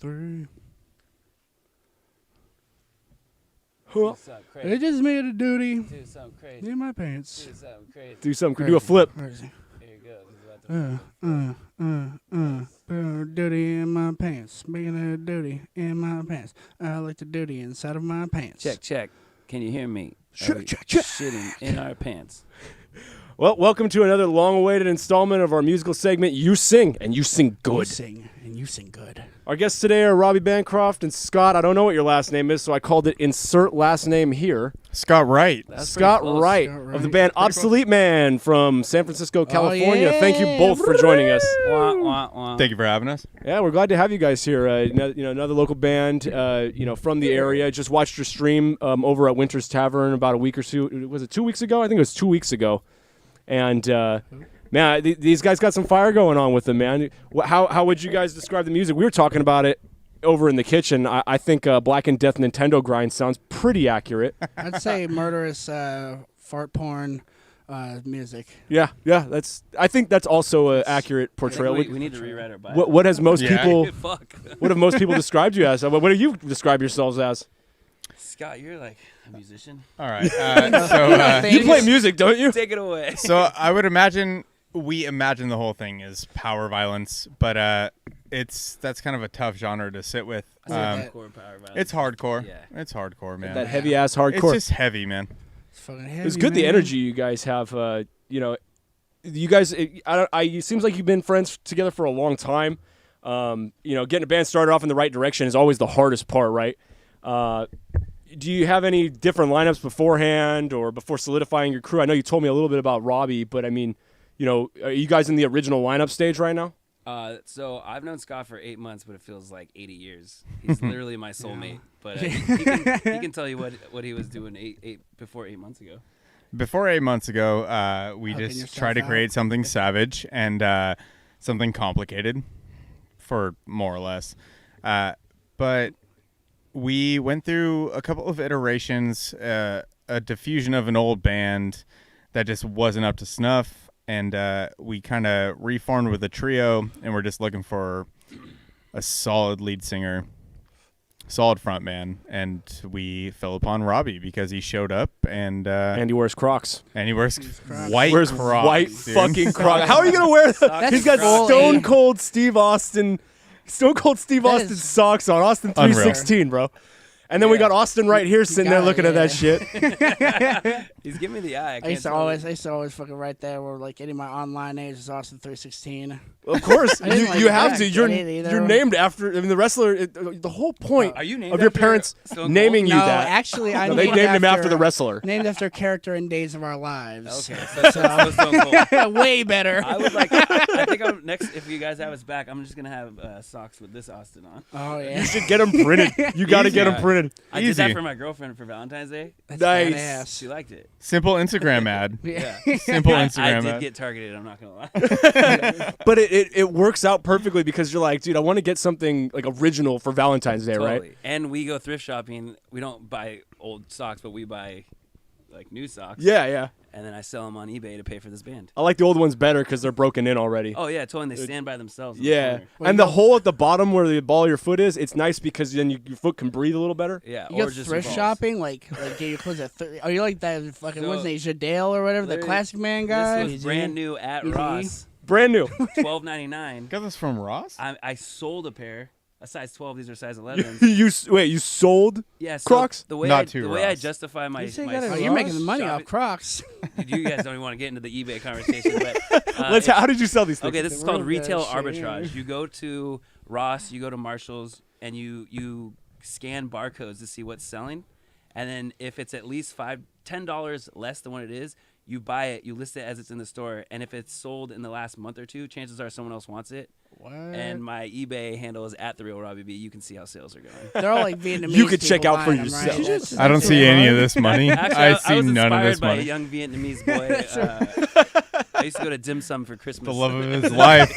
3. Do something crazy. It just made a duty Do something crazy. in my pants. Do something crazy. Do something. Do a flip. Crazy. Here you go. This is about to Duty in my pants. Making a duty in my pants. I like the duty inside of my pants. check. Can you hear me? Check, Are we check, check. Shitting in our pants. Well, welcome to another long-awaited installment of our musical segment, You Sing, and You Sing Good. You sing, and you sing good. Our guests today are Robby Bancroft and Scott. I don't know what your last name is, so I called it Insert Last Name Here. Scott Wright. That's Scott pretty close. Wright of the band Obsolete Man from San Francisco, California. yeah. Thank you both for joining us. Wah, wah, wah. Thank you for having us. Yeah, we're glad to have you guys here. Another local band, from the area. Just watched your stream over at Winter's Tavern about a week or two. Was it 2 weeks ago? I think it was 2 weeks ago. And man, these guys got some fire going on with them, man. How would you guys describe the music? We were talking about it over in the kitchen. I think Black and Death Nintendo grind sounds pretty accurate. I'd say murderous fart porn music. Yeah. I think that's also an accurate portrayal. We need to rewrite our bio. What has most Yeah. people? Fuck. What have most people described you as? What do you describe yourselves as? Scott, you're like a musician. All right. So You play music, don't you? Take it away. so I would imagine we imagine the whole thing is power violence, but that's kind of a tough genre to sit with. Hardcore power violence. It's hardcore. Yeah. It's hardcore, man. That heavy ass It's hardcore. just heavy, man. It's fucking heavy. It's good the man. energy you guys have. You guys. It seems like you've been friends together for a long time. Getting a band started off in the right direction is always the hardest part, right? Do you have any different lineups beforehand or before solidifying your crew? I know you told me a little bit about Robby, but I mean, are you guys in the original lineup stage right now? So I've known Scott for 8 months, but it feels like 80 years. He's literally my soulmate. But he can tell you what he was doing before 8 months ago. Before 8 months ago, we Hugging just yourself tried to out. create something savage and something complicated, for more or less. But we went through a couple of iterations, a diffusion of an old band that just wasn't up to snuff, and we kind of reformed with a trio, and we're just looking for a solid lead singer, solid front man, and we fell upon Robby because he showed up, and And he wears Crocs. he wears Crocs. white Wears Crocs, white dude. fucking Crocs. How are you gonna wear that? Socks He's got Crocs. Stone Cold Steve Austin That Austin is- socks on. Austin Unreal. 316, bro. And then we got Austin right here sitting there got it, looking at that yeah. shit. He's giving me the eye. I used to always fucking right there where like any of my online names is Austin 316. Of course, I didn't you, like you it have back to. You're then either. you're named after. I mean, the wrestler. The whole point Are you named of your after parents Stone Cold? naming you No, that. actually, I No, they named him after the wrestler. Named after a character in Days of Our Lives. Okay, so Stone Cold. Way better. I would like. I think I'm next. If you guys have us back, I'm just gonna have socks with this Austin on. Oh yeah. You should get them printed. You got to get them Easy. printed. I did that Easy. for my girlfriend for Valentine's Day. That's Nice. badass. She liked it. Simple Instagram ad. Yeah. Simple I Instagram did ad. get targeted. I'm not gonna lie. But it works out perfectly because you're like, dude, I want to get something like original for Valentine's Day, right? Totally. And we go thrift shopping. We don't buy old socks, but we buy like new socks. Yeah. And then I sell them on eBay to pay for this band. I like the old ones better because they're broken in already. Oh yeah, totally. And they stand by themselves. in the Yeah, corner. Well, and you the go- hole at the bottom where the ball of your foot is, it's nice because then your foot can breathe a little better. Yeah. You or go just thrift your balls. shopping, like get your clothes at. Are you like that fucking So, what's his name, Jadale or whatever, the literally, classic man guy? This was brand new at Easy. Ross, Brand new. $12.99. Got this from Ross? I sold a pair, a size 12. These are size 11s. You sold? Yeah, so Crocs? The way Not too the way I Ross. justify my, You say you my gotta- Ross? you're making the money shopping- off Crocs. You guys don't even want to get into the eBay conversation, but How did you sell these things? okay, this is Real called retail good shit, arbitrage. yeah. You go to Ross, you go to Marshall's, and you scan barcodes to see what's selling, and then if it's at least $10 less than what it is, you buy it, you list it as it's in the store, and if it's sold in the last month or two, chances are someone else wants it. What? And my eBay handle is @TheRealRobbieB. You can see how sales are going. They're all like Vietnamese. You could check people out for buying them, right? yourself. That's- I don't that's see what any I of like. this money. Actually, I I see was none of inspired this by a money. young Vietnamese boy. I used to go to dim sum for Christmas. The love of his life.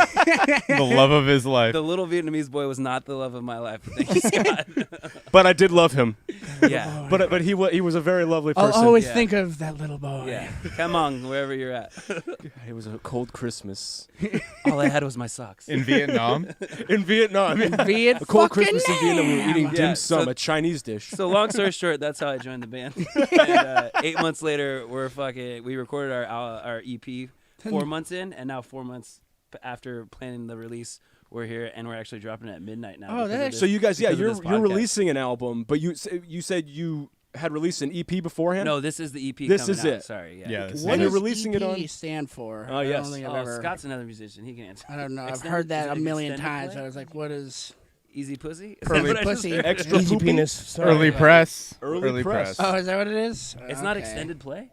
The love of his life. The little Vietnamese boy was not the love of my life. Thank you, Scott. But I did love him. Yeah. But he was a very lovely I'll person. always Yeah. think of that little boy. Yeah. Come on, wherever you're at. It was a cold Christmas All I had was my socks. In Vietnam. in Vietnam. Viet A cold fucking Christmas in Vietnam. We were eating Nam. dim Yeah, sum, so- a Chinese dish. So long story short, that's how I joined the band. And 8 months later, we recorded our EP 4 months in, and now 4 months after planning the release, we're here and we're actually dropping it at midnight now. Oh, because that of actually- this- So you guys, yeah, because of you're this podcast. releasing an album, but you said you had released an EP beforehand. No, this is the EP. This coming is out. it. Sorry. Yeah. Yeah, this What And you're does releasing it EP on- stand for? Oh, I yes. don't think I've Oh, ever. Scott's another musician. He can answer. I don't know. I've Extended- heard that is a it million extended times. play? I was like, what is Easy pussy. Is that early what I just pussy? said? Extra Easy poopy? penis. Sorry. Early press. Early press. Oh, is that what it is? It's not Okay. extended play.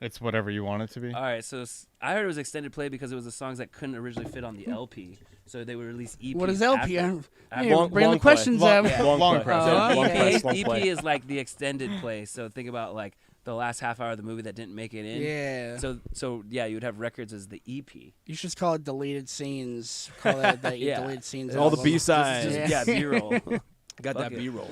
It's whatever you want it to be. All right, so I heard it was extended play because it was the songs that couldn't originally fit on the LP, so they would release EPs. What is LP? after- Hey, Long- bring long the questions play. up. Yeah. Long play. press. Oh, Long okay. press, long EP play. is like the extended play, so think about like the last half hour of the movie that didn't make it in. Yeah. So yeah, you would have records as the EP. You should just call it deleted scenes. Call that the Yeah. deleted scenes. All the album. B-sides. This is Yeah. just, yeah, B-roll. Got that Fuck it. B-roll.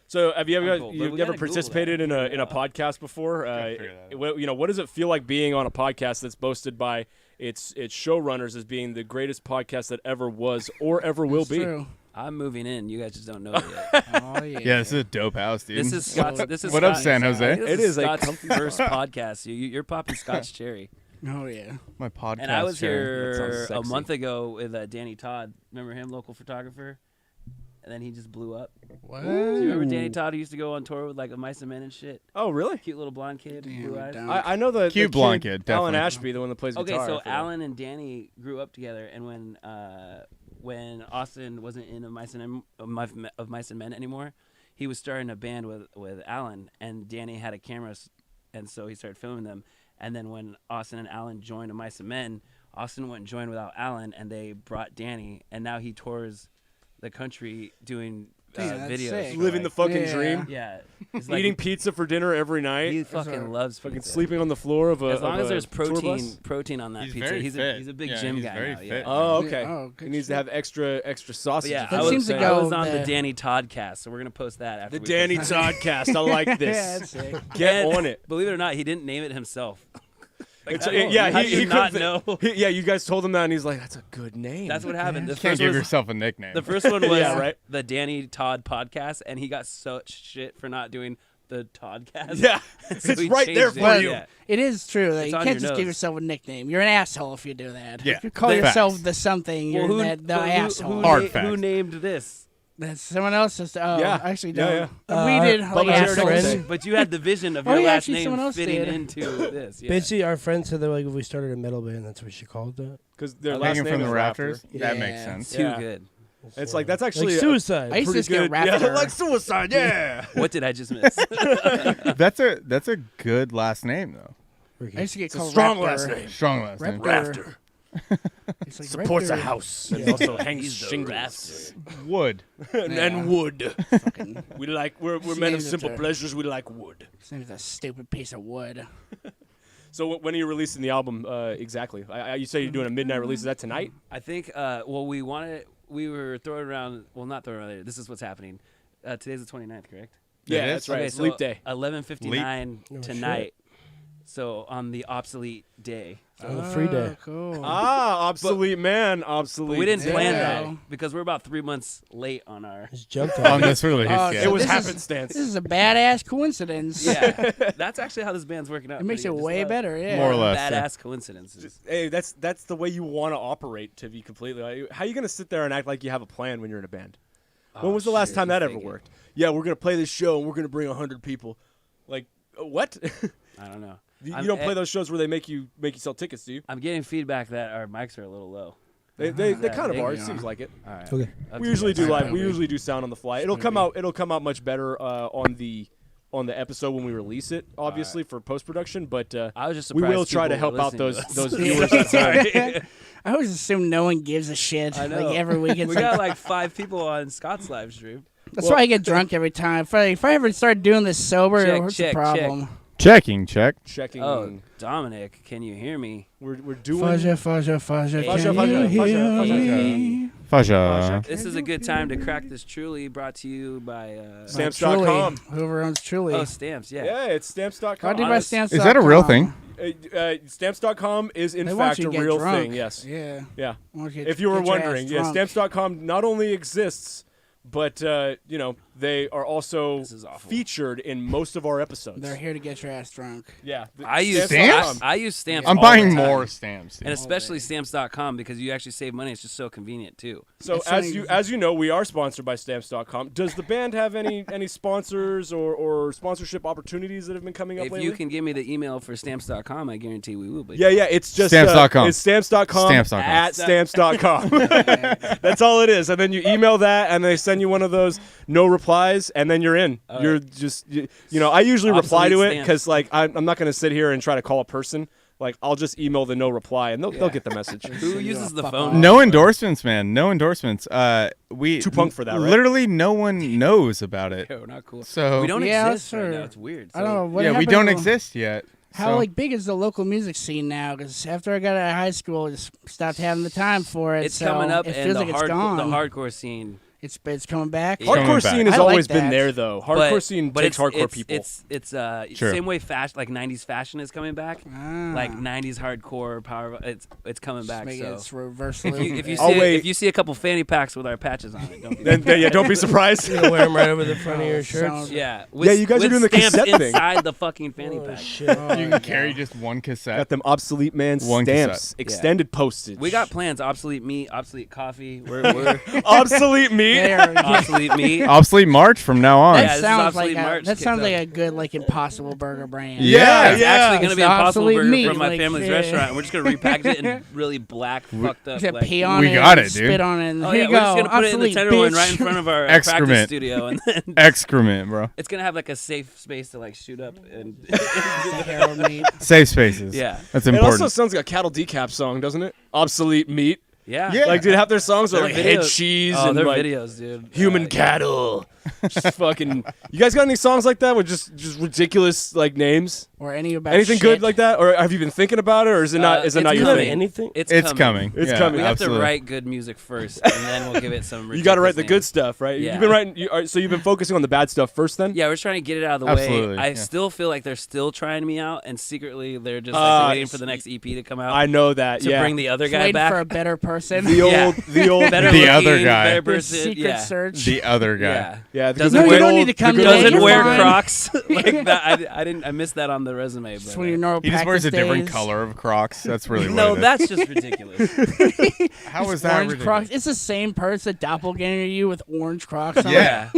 So have you ever I'm cool, but we ever gotta Google participated that. in a podcast before? figure that out. What does it feel like being on a podcast that's boasted by its showrunners as being the greatest podcast that ever was or ever will It's be? true. I'm moving in. You guys just don't know it yet. Oh yeah. Yeah, this is a dope house, dude. This is Scott's. This is What up, Scott's- San Jose? This It is a Scott's comfy first podcast. You're popping Scotch cherry. Oh yeah. my podcast. And I was chair. That here sounds a sexy. month ago with Danny Todd. Remember him, local photographer? And then he just blew up. What? Do you remember Danny Todd who used to go on tour with like a Mice and Men and shit? Oh, really? Cute little blonde kid, Damn, blue I eyes. don't. I know the Cute the blonde kid, Alan definitely. Ashby, the one that plays Okay, guitar. so I forget. Alan and Danny grew up together, and when Austin wasn't in of Mice and Men anymore, he was starting a band with Alan, and Danny had a camera, and so he started filming them. And then when Austin and Alan joined Mice and Men, Austin wouldn't join without Alan, and they brought Danny, and now he tours the country doing Damn, that's videos. sick. living the fucking Yeah. dream, Yeah, it's like eating pizza for dinner every night, he fucking loves fucking pizza. sleeping on the floor of a As long of as there's a tour bus. protein on that He's pizza, very he's fit. a big Yeah, gym he's guy very now. fit. Yeah. Oh, okay. Oh, He good needs to shit. have extra sausage. Yeah, That I was, seems to I go was on the the- Danny Toddcast, so we're gonna post that after The we Danny post it. Toddcast. I like Yeah, this. that's sick. Get And on it. Believe it or not, he didn't name it himself. Like, It's, I- yeah, I he did not couldn't know. yeah, you guys told him that, and he's like, "That's a good name." That's what happened. The You can't first, give was, yourself a nickname. the first one was Yeah, right. the Danny Todd podcast, and he got such shit for not doing the Toddcast. Yeah, So it's he right changed there it. for you. Yeah. It is true that It's you on can't your just give nose. yourself a nickname. You're an asshole if you do that. Yeah, If you call facts. yourself the something, you're the but asshole. Hard who facts. named this? That's someone else. Just, oh, Yeah. actually, Yeah, don't. We did. Bubba like, Jared assholes. friend. But you had the vision of Oh, your yeah, last actually, someone name else fitting did. into this. Yeah. Basically, our friend said that like if we started a metal band, that's what she called it. because their Okay. last Hanging name from is the Raptor. rafters. That makes Yeah. sense. Too Yeah. good. It's like that's actually Like a suicide. I used to pretty just get good. Yeah, Raptor. like suicide. Yeah. What did I just miss? That's a good last name though. Ricky. I used to get It's a called strong Raptor. last name. Strong last name. Raptor. It's like Supports a Raptor. house and also hangs He's the shingles Wood. and wood. Fucking, We like we're His men of name's simple a- pleasures. We like wood. his name's a stupid piece of wood. So when are you releasing the album exactly? You say you're doing a midnight release. Is that tonight? I think. Well, we were throwing around. Well, not throwing around. This is what's happening. Today's the 29th, correct? Yeah, is? that's right. Okay, It's so leap day. 11:59 Oh, tonight. So on the obsolete day. On the free day. Cool. Ah, obsolete man, obsolete. But we didn't plan Yeah. that because we're about 3 months late on our. Just jumped On on it. this release, Oh, yeah. It was This is- happenstance. This is a badass coincidence. Yeah, that's actually how this band's working out. It makes it pretty good. Just way a lot of better. Yeah. More or less. yeah. Badass coincidences. Hey, that's the way you want to operate. To be completely, how are you gonna sit there and act like you have a plan when you're in a band? When was the last shit, time you that ever thinking. worked? Yeah, we're gonna play this show and we're gonna bring 100 people. Like what? I don't know. you I'm- don't play those shows where they make you sell tickets, do you? I'm getting feedback that our mics are a little low. They Yeah, kind of they are. It are. seems like it. All right. Okay. We usually do live. live. We usually do sound on the fly. It'll come out much better on the episode when we release it, obviously for post production. But I was just we surprised will try to people help were out listening to those us. viewers. That's right. I always assume no one gives a shit. I know. Like every week, it's we like, got like 5 people on Scott's live stream. that's why I get drunk every time. If I ever start doing this sober, Check, what's check, the problem? Checking, check. Checking. Oh, Dominic, can you hear me? We're doing. Faja, Faja, can Faja, you hear Faja, me? Faja. This is a good time to crack this Truly, brought to you by Stamps.com. Whoever owns Truly. Oh, Stamps, yeah. Yeah, it's Stamps.com. Brought to you by Stamps.com. Is that a real thing? Stamps.com is in They want fact you a to get real drunk. thing. Yes. Yeah. Yeah. Want you If to you were get your wondering, ass yeah, drunk. Stamps.com not only exists, but they are also This is awful. featured in most of our episodes. They're here to get your ass drunk. Yeah. I use Stamps? I use Stamps. I'm all the buying time. more stamps. And especially Stamps.com because you actually save money. It's just so convenient too. So It's as funny. you know, we are sponsored by Stamps.com. Does the band have any sponsors or sponsorship opportunities that have been coming up If lately? you can give me the email for Stamps.com, I guarantee we will. But Yeah, it's just Stamps.com. It's Stamps.com, Stamps.com. at Stamps.com. That's all it is. And then you email that, and they send you one of those no replies, and then you're in. All You're right. just I usually reply to Obsolete it because like I'm not gonna sit here and try to call a person. Like I'll just email the no reply, and they'll get the message. Who uses the fuck phone? off. No endorsements, man. No endorsements. We Too punk for that, right? Literally, no one knows about it. Yo, not cool. So We don't Yeah, exist right sure. now. It's weird. I don't know. What yeah, we happened don't to- exist yet. How So- like big is the local music scene now? Because after I got out of high school, I just stopped having the time for it. It's so coming up, It and feels the like it's gone. hardcore scene. It's coming back. Yeah. Coming Hardcore back. scene has I like always been that. there, though. Hardcore scene takes hardcore it's, people. It's Sure. same way fashion, like '90s fashion is coming back. Ah. Like '90s hardcore power. It's coming Just back. make it So its reverse. if you Oh, see wait. if you see a couple fanny packs with our patches on it, don't be then don't be surprised. wear them right over the front of your shirts. yeah. Yeah, you guys are with doing the stamps cassette thing. inside the fucking fanny Oh, pack. shit. You can carry just one cassette. Got them obsolete man One stamps, cassette. extended postage. We got plans. Obsolete meat, obsolete coffee. We're obsolete meat. There, obsolete meat. Obsolete March from now on. Yeah, that this is sounds like Obsolete March. that Kids sounds like up. a good like Impossible Burger brand. Yeah. It's actually going to It's be the Impossible obsolete Burger meat, from my like, family's yeah. restaurant. And we're just going to repackage it in really black, fucked up. Except Like, pee on We it. got and it, dude. Spit on it. And oh here yeah, you we're go. just going to put it in the Obsolete, Tenderloin bitch. right in front of our practice Excrement. studio, and then Excrement, bro. it's going to have like a safe space to like shoot up and Heroin meat. Safe spaces. yeah, That's It important. also sounds like a Cattle Decap song, doesn't it? Obsolete meat. yeah, Yeah. Like, dude, half their songs are Their like head videos- cheese Oh, and their like videos, dude. human cattle. Just fucking. You guys got any songs like that with just ridiculous like names? Or any about Anything shit. good like that, or have you been thinking about it, or is it not? Is it it's not your coming. thing? anything? It's It's coming. It's Yeah, coming. We have absolutely. to write good music first, and then we'll give it some. You got to write the ridiculous good names. stuff, right? Yeah. You've been writing. So you've been focusing on the bad stuff first, then? Yeah, we're trying to get it out of the Absolutely, way. I yeah. still feel like they're still trying me out, and secretly they're just like waiting for the next EP to come out I know that. to yeah. bring the other Just guy waiting back. for a better person. the Yeah. old better The looking, other guy. better Your person. secret yeah. search. The other guy. Yeah. Yeah, the Doesn't good wear- old- you don't need to come the good today, old- Doesn't you're wear fine. Crocs like that. I didn't. I missed that on the resume. Just But when your normal He just wears a practice different days. color of Crocs. That's really no, what it is. that's just ridiculous. How is Just that orange ridiculous? Crocs. It's the same person, doppelganger you with orange Crocs on. Yeah.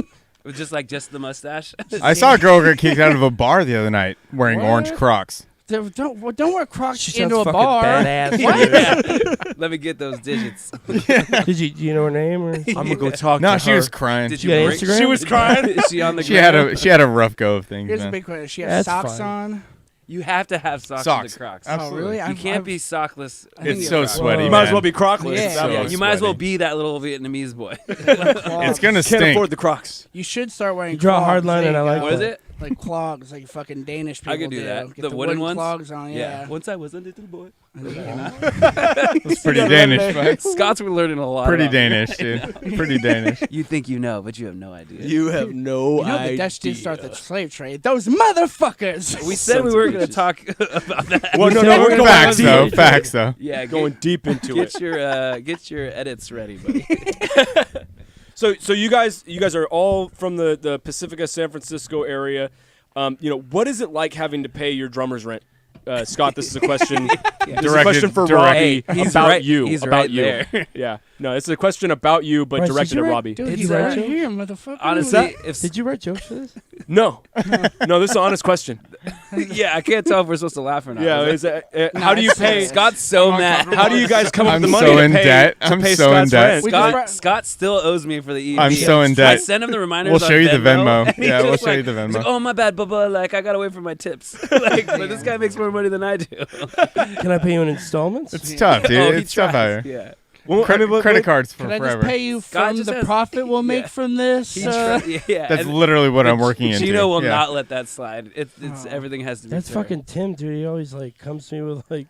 With just the mustache. I saw a girl get kicked out of a bar the other night wearing orange What? Crocs. Don't wear Crocs She into sounds a fucking bar. badass. Yeah. Let me get those digits. Did you? Do you know her name? Or I'm gonna go talk No, to she her. was crying. Did You you got break? Instagram? She was crying. Is she on the She had ground? a rough go of things, Here's a man. big question. She has That's socks fine. on. You have to have socks, Socks. with the Crocs. Absolutely. Oh, really? You I've- can't I've- be sockless. I think It's you're so right. sweaty, You might as man. well be Crockless. Yeah. at that So Yeah, point. you might as well sweaty. be that little Vietnamese boy. It's gonna Can't stink. afford the Crocs. You should start wearing. You draw a clogs. hard line There and you I like go. What is it? Like clogs, like fucking Danish people I could do that. Get The wooden ones? clogs on. Yeah. Once I was a little boy. It's pretty Danish, but Scots were learning a lot. pretty about me. Danish, dude. Pretty Danish. You think you know, but you have no idea. You have no You know idea. the Dutch did start the slave trade. Those motherfuckers. We said we were going to talk about that. Well, no, said we're we're going Facts deep. though. Facts though. Yeah, Going deep into it. get your edits ready, buddy. So you guys are all from the Pacifica, San Francisco area. What is it like having to pay your drummer's rent? Scott, this is a question. This is a question for Robby Hey, he's about right- you. he's about right you. there. Yeah. No, it's a question about you, but Bryce, did directed you at write- Robby. Dude, Did he's you write right it? here, motherfucker. Honestly, if Did you write jokes for this? No. No, this is an honest question. yeah, I can't tell if we're supposed to laugh or not. Yeah. Is it- How do you it's pay? serious. Scott's so mad. How do you guys come up I'm with the money so to in pay, debt. to I'm pay so in Scott's debt. rent? We just Scott, Scott still owes me for the EP. I'm so in I debt. sent him the reminders. We'll show on you the Venmo. He's Yeah, we'll just show you like- the he's like, Venmo. oh my bad, Bubba. Like I gotta wait for my tips. But this guy makes more money than I do. Can I pay you in installments? It's tough, dude. Oh, he It's tough out tries. here. Yeah. Well, credit cards for Can I forever. just pay you Scott from just the has- profit we'll make Yeah. from this? Yeah, That's and- literally what but I'm working into. Chino will Yeah. not let that slide. It's Oh. everything has to be. That's fair. fucking Tim, dude. He always like comes to me with like,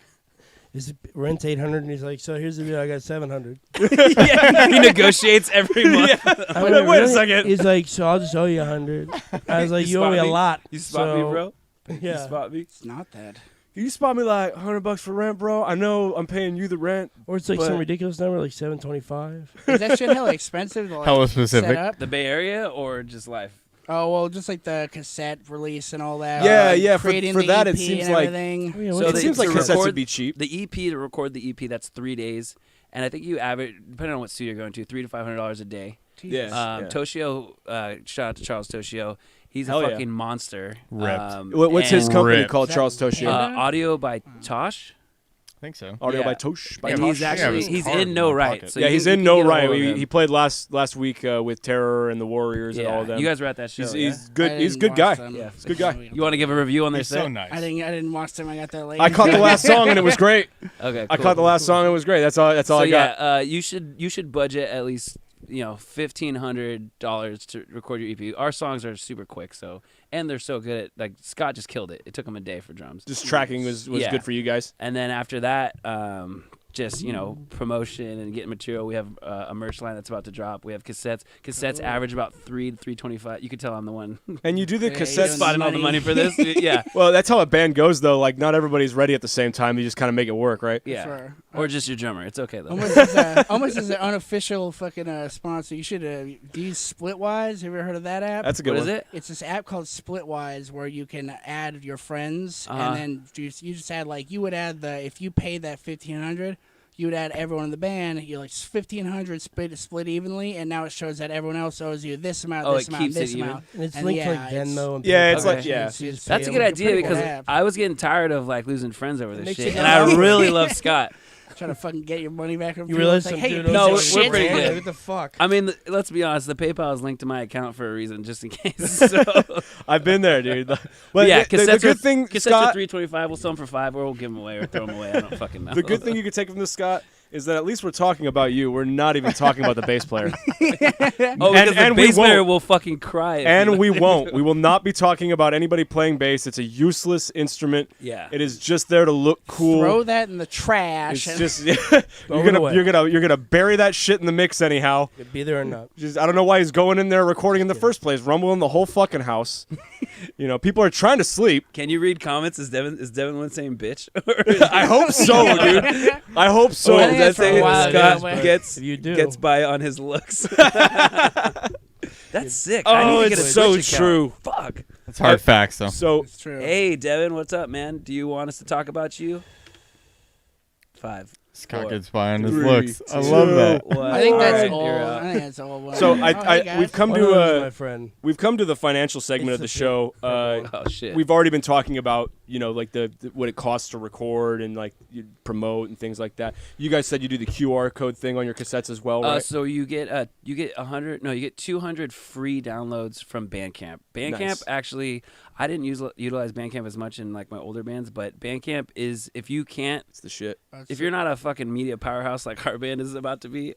"Is it rent's 800?" And he's like, "So here's the deal. I got 700." Yeah, he negotiates every month. I Wait, went, wait a "Really?" second. He's like, "So I'll just owe you 100." I was like, You "You owe me spot a me? lot." You spot me, So, bro. You Yeah. spot me. It's not that. You spot me like $100 for rent, bro. I know I'm paying you the rent. Or it's like some But- ridiculous number, like 725. Is that shit hella expensive to like, Hella set specific. up? The Bay Area or just life? Oh well, just like the cassette release and all that. Yeah, like yeah, for creating the that, it EP seems and like- everything. Oh, yeah, So what's It they- seems like to cassettes record would be cheap. The EP to record the EP, that's 3 days, and I think you average, depending on what studio you're going to, $300 to $500 a day. Jesus. Yeah. Toshio, shout out to Charles Toshio. He's Hell a yeah. fucking monster. Ripped. What's his and, company Ripped. called? Is that Charles Toshio. Panda? Audio by Tosh. I think so. Audio yeah. by Tosh. By And Tosh. he's Yeah, it actually was he's hard in in No my Right. pocket. So Yeah, you he's can- in you No can get a Right. hold of He him. played last week with Terror and the Warriors and all of them. You guys were at that show. He's, yeah? he's good. I He's a didn't good guy. watch them. Yeah. He's a good guy. You want to give a review on their He's set? so nice. I didn't watch them. I got that late. I caught the last song and it was great. Okay. I cool. caught the last song and it was great. That's all So I got. yeah, you should budget at least $1,500 to record your EP. Our songs are super quick, and they're so good. Like Scott just killed it. It took him a day for drums. Just tracking was Yeah. good for you guys. And then after that, just promotion and getting material. We have a merch line that's about to drop. We have cassettes. Cassettes average about $3 to $3.25. You could tell I'm the one And you do the Yeah, cassette you spotting all the money for this. Yeah, Well, that's how a band goes, though. Like, not everybody's ready at the same time. You just kind of make it work, right? yeah. Sure. Or just your drummer. It's okay though. Almost as an unofficial fucking sponsor. You should use Splitwise. Have you ever heard of that app? That's a good What one. is it? It's this app called Splitwise where you can add your friends, Uh-huh. and then you just add you would add if you paid that $1,500, you would add everyone in the band. You're like $1,500 split evenly, and now it shows that everyone else owes you this amount, Oh, this it amount, keeps this it even? amount. And it's And linked to yeah, like Venmo and Yeah, it's PayPal. like- yeah. So you just That's a pay good them. idea pretty because cool app. I was getting tired of losing friends over this makes shit, it and I easy. really love Scott. Trying to fucking get your money back from You people. realize It's like, some hey, dude you No, piece of we're shit. pretty good. What the fuck? I mean, let's be honest. The PayPal is linked to my account for a reason, just in case. So, I've been there, dude. Well, yeah, the cassettes good are, thing, cassettes Scott, are $3.25. We'll sell them for $5, or we'll give them away or throw them away. I don't fucking know. the good thing you could take from this, Scott, is that at least we're talking about you. We're not even talking about the bass player. oh, because and the we bass player won't. will fucking cry. if And you- we won't. We will not be talking about anybody playing bass. It's a useless instrument. Yeah. It is just there to look cool. Throw that in the trash. It's just Throw you're it gonna away. you're gonna bury that shit in the mix anyhow. Could be there or not. Just I don't know why he's going in there recording in the first place, rumbling the whole fucking house. People are trying to sleep. Can you read comments? Is Devin one saying bitch? I hope so, dude. I hope so. I think that's for a while, Scott yeah, gets If you do. gets by on his looks. That's sick. Oh, I need to get it's a so Twitch account. true. Fuck. It's hard facts, though. So It's true. Hey, Devin, what's up, man? Do you want us to talk about you? 5. Scott 4. gets by on his 3, looks. I 2, love that. One. I think that's Alright, old. you're out. I think that's old. So Oh, hey, guys. we've come One of those, to my friend. we've come to the financial segment of the show. Oh shit. We've already been talking about like the what it costs to record and like you promote and things like that. You guys said you do the QR code thing on your cassettes as well, right? So you get 100. No, you get 200 free downloads from Bandcamp. Bandcamp Nice. actually, I didn't utilize Bandcamp as much in like my older bands, but Bandcamp is if you can't, It's the shit. if you're not a fucking media powerhouse like our band is about to be,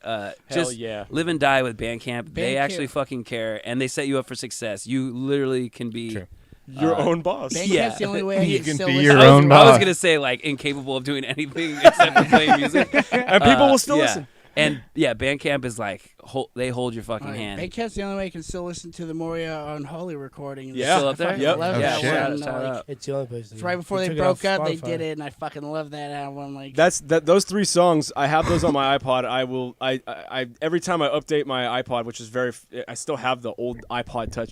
just yeah. live and die with Bandcamp. They Bandcamp. actually fucking care and they set you up for success. You literally can be. True. Your own boss. Bandcamp's Yeah. the only way You can can still be listen. your I was, own I was boss. gonna say like incapable of doing anything except for playing music, And people will still yeah. listen. And yeah, Bandcamp is like they hold your fucking hand. Bandcamp's the only way you can still listen to the Moria Unholy recording. Yeah. Still up there? I fucking Yep. love Oh, that shit. one. Shout Like, out. It's the only place. it's right before they broke up, they did it, and I fucking love that album. Like Those 3 songs. I have those on my iPod. I every time I update my iPod, which is I still have the old iPod Touch.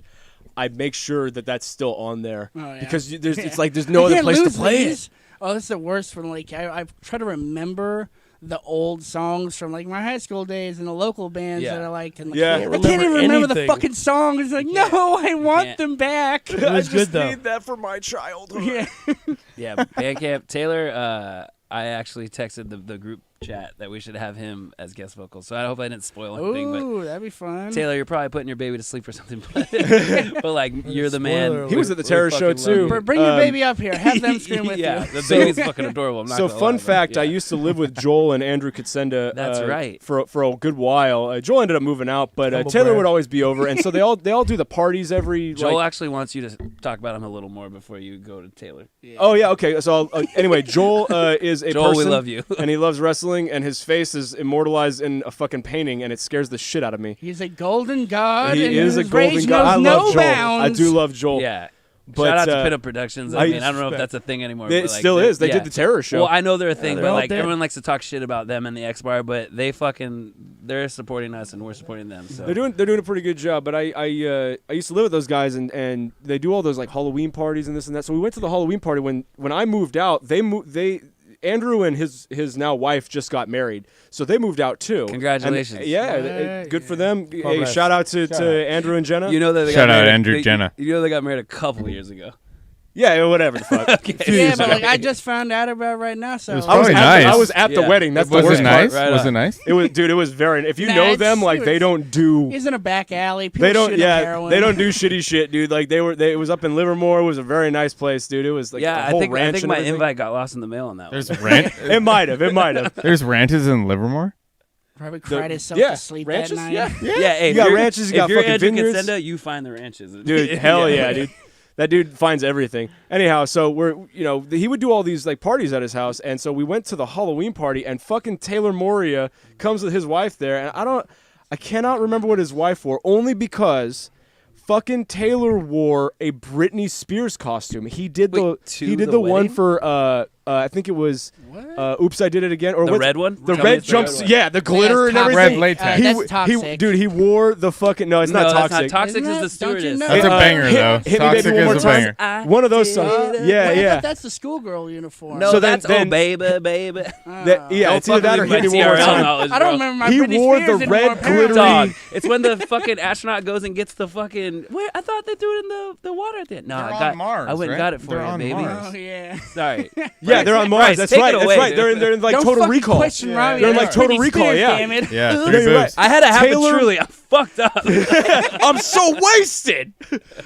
I make sure that that's still on there Oh, yeah. because it's like there's no I other can't place to lose play these. Oh, this is the worst one. Like I try to remember the old songs from like my high school days and the local bands Yeah. that I liked. And Yeah. I can't even remember the anything. fucking songs. It's like, no, I want can't. them back. It was good though. that for my childhood. yeah. Yeah, Bandcamp. Taylor, I actually texted the group chat that we should have him as guest vocal. So I hope I didn't spoil anything. But Ooh, that'd be fun. Taylor, you're probably putting your baby to sleep or something. But, but like, you're the man. Spoiler He was at the We terror show fucking love too. you. Bring your baby up here. Have them scream with Yeah, you. the baby's fucking adorable. I'm not So gonna fun lie, but fact, yeah. I used to live with Joel and Andrew Katsenda. That's right. For a good while. Joel ended up moving out, but Humble Taylor brag. would always be over, and so they all do the parties every. Joel like, actually wants you to talk about him a little more before you go to Taylor. oh yeah, okay. So anyway, Joel is a Joel, person, we love you. and he loves wrestling, and his face is immortalized in a fucking painting, and it scares the shit out of me. He's a golden god. He and is a his golden rage god. I knows love no Joel. bounds. I do love Joel. Yeah. But, Shout out to uh, Pit Up Productions. I I mean, I don't know if that's a thing anymore. It but like, still is. They yeah. did the terror show. Well, I know they're a thing, they're but all like dead. everyone likes to talk shit about them and the X Bar, but they're supporting us and we're supporting them. So They're doing a pretty good job, but I used to live with those guys, and they do all those like Halloween parties and this and that. So we went to the Halloween party when I moved out. Andrew and his now wife just got married, so they moved out too. Congratulations. And, yeah, Right. good for them. Hey, Congrats. shout out to Shout Andrew and Jenna. You know that they Shout got out married, Andrew Jenna. You know they got married a couple years ago. yeah, whatever the fuck. Yeah, but like I just found out about it right now. So It was I was Probably at, nice. I was at the Yeah. wedding. That's the Was worst it nice? part. Right Was on. it nice? It was, dude. It was very. If you Nah, know it's- them, like it they was- don't do. he's in a back alley. People They don't. shooting up Yeah, heroin. they don't do shitty shit, dude. Like it was up in Livermore. It was a very nice place, dude. It was like a Yeah, whole I think ranch and my everything. invite got lost in the mail on that There's one. rent. It might have. It might have. There's ranches in Livermore. Probably cried himself yeah, to sleep ranches. that night. Yeah. Yeah, hey, You if got you're- ranches, you if got you're fucking Andrew vineyards. Katsenda, you find the ranches, Dude, hell yeah, dude. That dude finds everything. Anyhow, so he would do all these like parties at his house, and so we went to the Halloween party, and fucking Taylor Moria comes with his wife there, and I cannot remember what his wife wore, only because fucking Taylor wore a Britney Spears costume. He did Wait, to the the one wedding? for I think it was What? Oops, I Did It Again, or The what's- red one? The Tell me red it's the red jumpsuit, one. yeah, the glitter and toxic. everything. Red latex. He, That's toxic. dude, he wore the fucking no, it's No, not that's toxic. not toxic. Isn't Is the that- don't you stewardess. know? That's a banger, though. Hit me, Toxic baby, one more is a time. banger. One of those songs. Yeah, Wait, I yeah. thought that's the schoolgirl uniform. No, So then- that's then- oh baby, baby. Yeah, Don't it's either that or fucking hit me leave one more my TRL time. knowledge, I don't bro. remember my He Britney wore the Spears red anymore, apparently. glittery- Dog. It's when the fucking astronaut goes and gets the fucking. Wait, I thought they threw it in the water at the end. No, They're I on got. Mars, I went and right? got it for They're you, on baby. Mars. Oh yeah. Sorry. Yeah, they're on Mars. Bryce, That's take right. it That's away, right. dude. They're in like Don't Total fucking Recall. question Robbie. They're in like That's Total Britney Recall. Spears, Yeah. damn it. Yeah, No, three you're right. boobs. I had a habit Taylor- truly. I'm fucked up. I'm so wasted.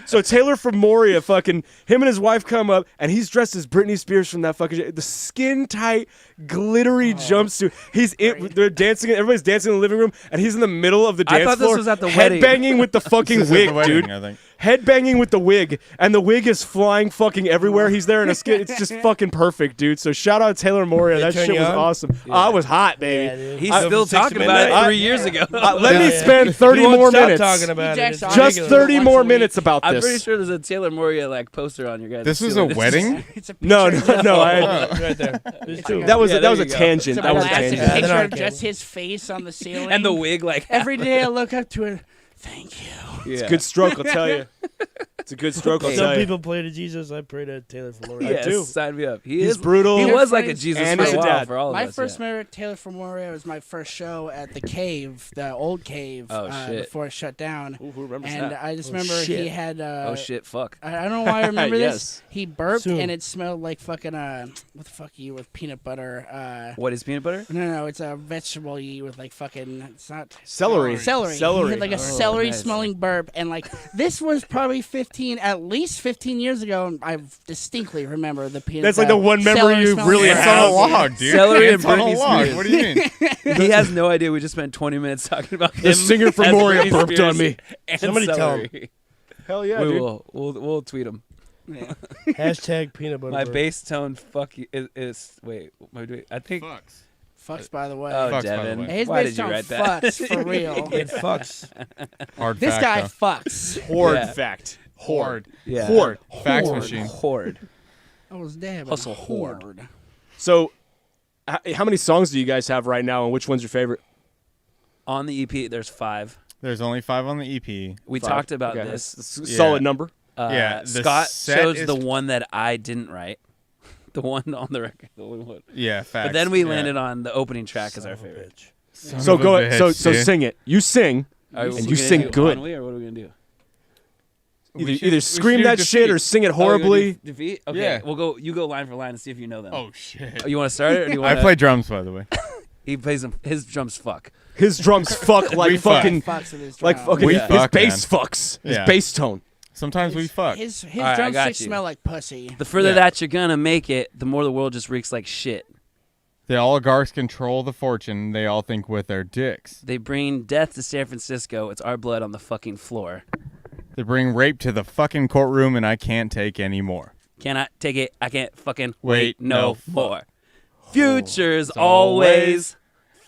So Taylor from Moria, fucking him and his wife come up, and he's dressed as Britney Spears from that fucking the skin tight, glittery jumpsuit. They're dancing. Everybody's dancing in the living room, and he's in the middle of the I dance thought this floor, was at the wedding. headbanging with the fucking This is at wig, the wedding, dude. I think. Headbanging with the wig, and the wig is flying fucking everywhere. He's there in a skin. It's just fucking perfect, dude. So shout out Taylor Moria. They That turn shit you was on? awesome. I was hot, baby. Yeah, dude. He's I- still From 6 to talking about it midnight. 3 years ago. Let me Yeah. spend 30 You won't more stop minutes. talking about it. Jack's It's on Just regular. ridiculous. 30 Once more a week. minutes about I'm this. pretty sure there's a Taylor Moria like poster on your guys. This was a wedding? It's a No, picture no, no. Right there. There's two. That was Yeah, that there was a you go. tangent. It's a That was a plastic tangent. Yeah, they're picture on of camera. just his face on the ceiling. and the wig like Every day I look up to it. Thank you. Yeah. Good stroke, I'll tell you. It's a good stroke, I'll Hey. tell Some you. people pray to Jesus. I pray to Taylor from Florida. Yes, do. sign me up. He He's is brutal. He was like a He's Jesus and for he's a a while dad. for all of My us. first yeah. memory of Taylor from Moria was my first show at the Cave, the old Cave, Oh, shit. before it shut down. Ooh, who remembers And that? I just Oh, remember shit. he had. Oh shit! Fuck. I don't know why I remember Yes. this. He burped Soon. and it smelled like fucking what the fuck you eat with peanut butter? What is peanut butter? No, it's a vegetable you eat with like fucking. It's not Celery. Celery. Celery. He had like a Oh, celery nice. smelling burp, and like this was probably at least 15 years ago. And I distinctly remember the peanut. That's like the one memory celery you smelling really burp. It's on a have. log, dude. Celery and It's on a Britney log. Spears. What do you mean? He has no idea. We just spent 20 minutes talking about The him singer from as Moria Britney burped on Spears me. and Somebody tell celery. Hell yeah, We dude. will. We'll tweet him. Yeah. Hashtag peanut butter. My burp. bass tone, fuck you, is wait. What am I doing? I think. Fucks, by the way. Oh, Fucks, by the Devin. way. His Why bass did you tone write that? fucks for real. It fucks. Hard This fact, guy though. fucks. Horde Yeah. fact. Horde. Yeah. Horde. Fax Horde. machine. Horde. I was damn Hustle horde. So, how many songs do you guys have right now, and which one's your favorite? On the EP, there's 5. There's only 5 on the EP. We Five. talked about Okay, this. that's a Yeah. solid number. Yeah, the Scott set chose is- the one that I didn't write. The one on the record. The only one. Yeah, facts. But then we yeah. landed on the opening track as Son our of a favorite. bitch. Son So of a go. bitch, So dude. sing it. You sing. Are we And gonna you sing do good. On-way, or what are we gonna do? We should- Either we scream should do that shit Defeat. or sing it Oh, you're gonna horribly. do Defeat? Okay, Yeah. we'll go. You go line for line and see if you know them. Oh shit! Oh, you want to start it? Or do you I wanna... play drums, by the way. He plays them. His drums fuck. His drums fuck like We fuck. fucking Fucks with his like drum. fucking We his fuck, bass man. fucks. His Yeah. bass tone. Sometimes we fuck. His All right, I got drumsticks you. smell like pussy. The further Yeah. that you're gonna make it, the more the world just reeks like shit. The oligarchs control the fortune. They all think with their dicks. They bring death to San Francisco. It's our blood on the fucking floor. They bring rape to the fucking courtroom, and I can't take any more. Cannot take it. I can't fucking Wait, wait no no more. Future's always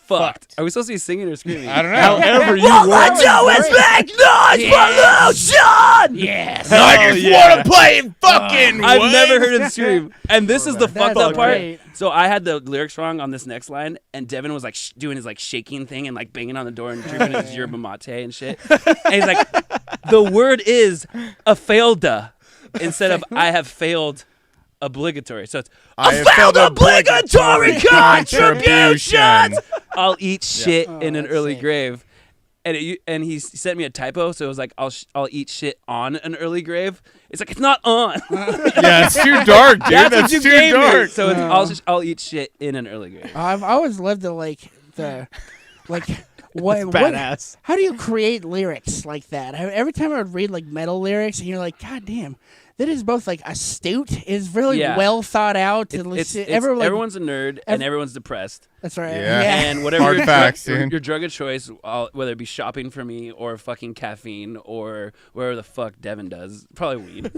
fucked. Are we supposed to be singing or screaming? I don't know. However you want. Yes. I just want to play fucking. I've never heard him scream. And this is the fucked up part. great. So I had the lyrics wrong on this next line, and Devin was like doing his like shaking thing and like banging on the door and drinking his yerba mate and shit. And he's like, the word is a failed instead of I have failed obligatory. So it's I a have failed failed obligatory contributions. contributions. I'll eat shit in an that's early sick. grave. And he sent me a typo, so it was like I'll eat shit on an early grave. It's like it's not on. Yeah, it's too dark, dude. That's That's what you too gave dark. me. So it's, I'll eat shit in an early grave. I've always loved the what Badass. how do you create lyrics like that? Every time I would read like metal lyrics, and you're like, God damn, that is both like astute, is really Yeah. well thought out. Everyone's a nerd and everyone's depressed. That's right. Yeah. And whatever Hard your, facts, your, dude. your drug of choice, whether it be shopping for me or fucking caffeine or whatever the fuck Devin does, probably weed.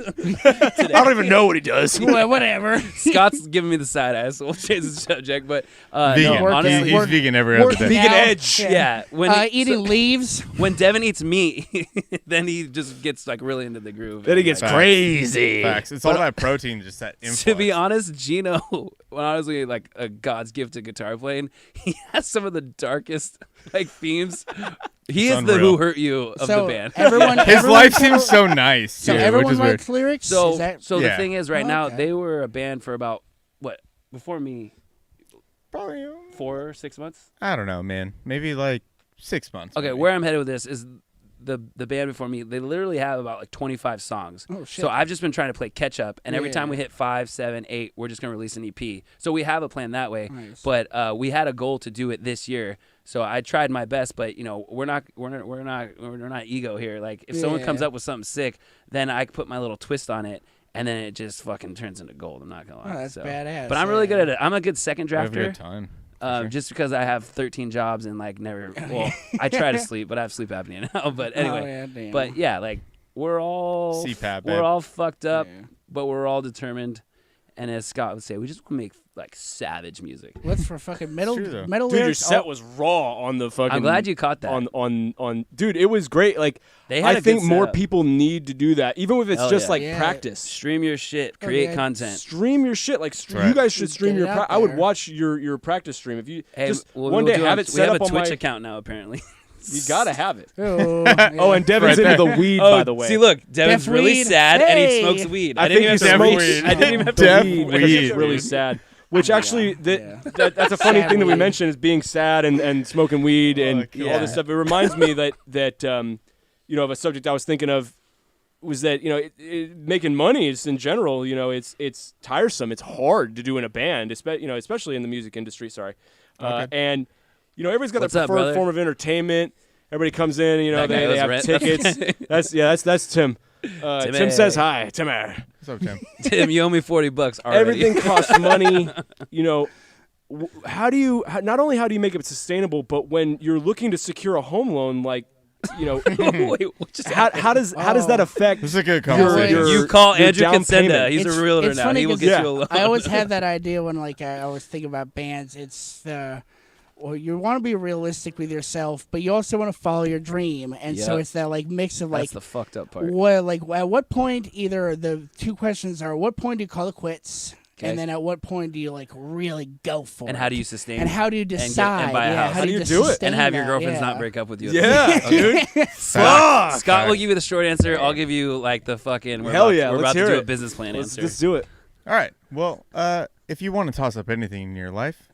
I don't even know what he does. Well, whatever. Scott's giving me the side eye, so we'll change the subject. But Vegan. no, honestly, He's vegan every other day. Vegan Now- edge. yeah. Eating leaves. When Devin eats meat, then he just gets like really into the groove. Then he gets Facts. crazy. Facts. It's all that protein, just that influx. To be honest, Gino, when honestly like a God's gift to guitar playing, he has some of the darkest like themes. He It's is the unreal. Who Hurt You of So the band. everyone, His everyone life kinda- seems so nice, So too, which everyone is weird. writes lyrics. So is that, the Yeah. thing is, right now Okay. they were a band for about what before me Probably, 4 or 6 months. I don't know, man. Maybe like 6 months. Okay, maybe. where I'm headed with this is the band before me. They literally have about like 25 songs. Oh, shit. So I've just been trying to play catch up, and every Yeah. time we hit 5, 7, 8, we're just gonna release an EP. So we have a plan that way. Nice. But we had a goal to do it this year. So I tried my best, but we're not ego here. Like if someone comes Yeah. up with something sick, then I put my little twist on it, and then it just fucking turns into gold. I'm not gonna lie. Oh, that's badass. But I'm really good at it. I'm a good second We have a drafter. good time. for sure. Just because I have 13 jobs and like never. Well, I try to sleep, but I have sleep apnea now. But anyway, Oh, yeah, damn. but yeah, like we're all CPAP, we're babe. all fucked up, Yeah. but we're all determined. And as Scott would say, we just want to make like savage music. What's for fucking metal? true, though. Metal Dude, your lyrics. set was raw on the fucking. I'm glad you caught that. On dude, it was great. Like They had I a think good more setup. people need to do that, even if it's Hell just yeah. like Yeah. practice. Stream your shit, Oh, create yeah. content. Stream your shit. Like Right. you guys should Just stream get your. it out I would there. watch your practice stream if you Hey, just we'll one day do have a- it we set have up a on Twitch my. account now, apparently. You gotta have it. Oh, Oh, and Devin's Right into there. the weed, by the way. See, look, Devin's Def really weed. sad and he Hey. smokes weed. I didn't think even he have to smokes. read. I didn't even have to Def read. because it's weed, really dude. sad. Which actually, yeah. that's a funny Sad thing that we weed. mentioned is being sad and smoking weed and Fuck, all yeah. this stuff. It reminds me that of a subject I was thinking of was that making money is in general it's tiresome. It's hard to do in a band, especially in the music industry. Sorry, and everybody's got What's their up, preferred brother? form of entertainment. Everybody comes in, That guy they owes have rent. tickets. That's Tim. Tim Timmy. says hi. Timmer. What's up, Tim? Tim, you owe me $40 already. Everything costs money. How do you not only how do you make it sustainable, but when you're looking to secure a home loan, like Wait, what just how does that affect This is a good Your- conversation. your- You call your Andrew down Consenda. payment? He's It's- a realtor it's now. funny He will 'cause get you a loan. I always had that idea when I was thinking about bands. It's well, you want to be realistic with yourself, but you also want to follow your dream, and so Yep. it's that like mix of like That's the fucked up part. at what point either the two questions are: at what point do you call it quits, Okay. and then at what point do you like really go for it? And how do you sustain And it? how do you get- and decide? buy a yeah, house. how do you do it? sustain And have your that? girlfriends yeah. not break up with you. Yeah, dude. Fuck. Scott will give you the short answer. I'll give you like the fucking. Hell yeah, We're let's about to hear do it. a business plan Let's answer. do it. All right. Well, if you want to toss up anything in your life,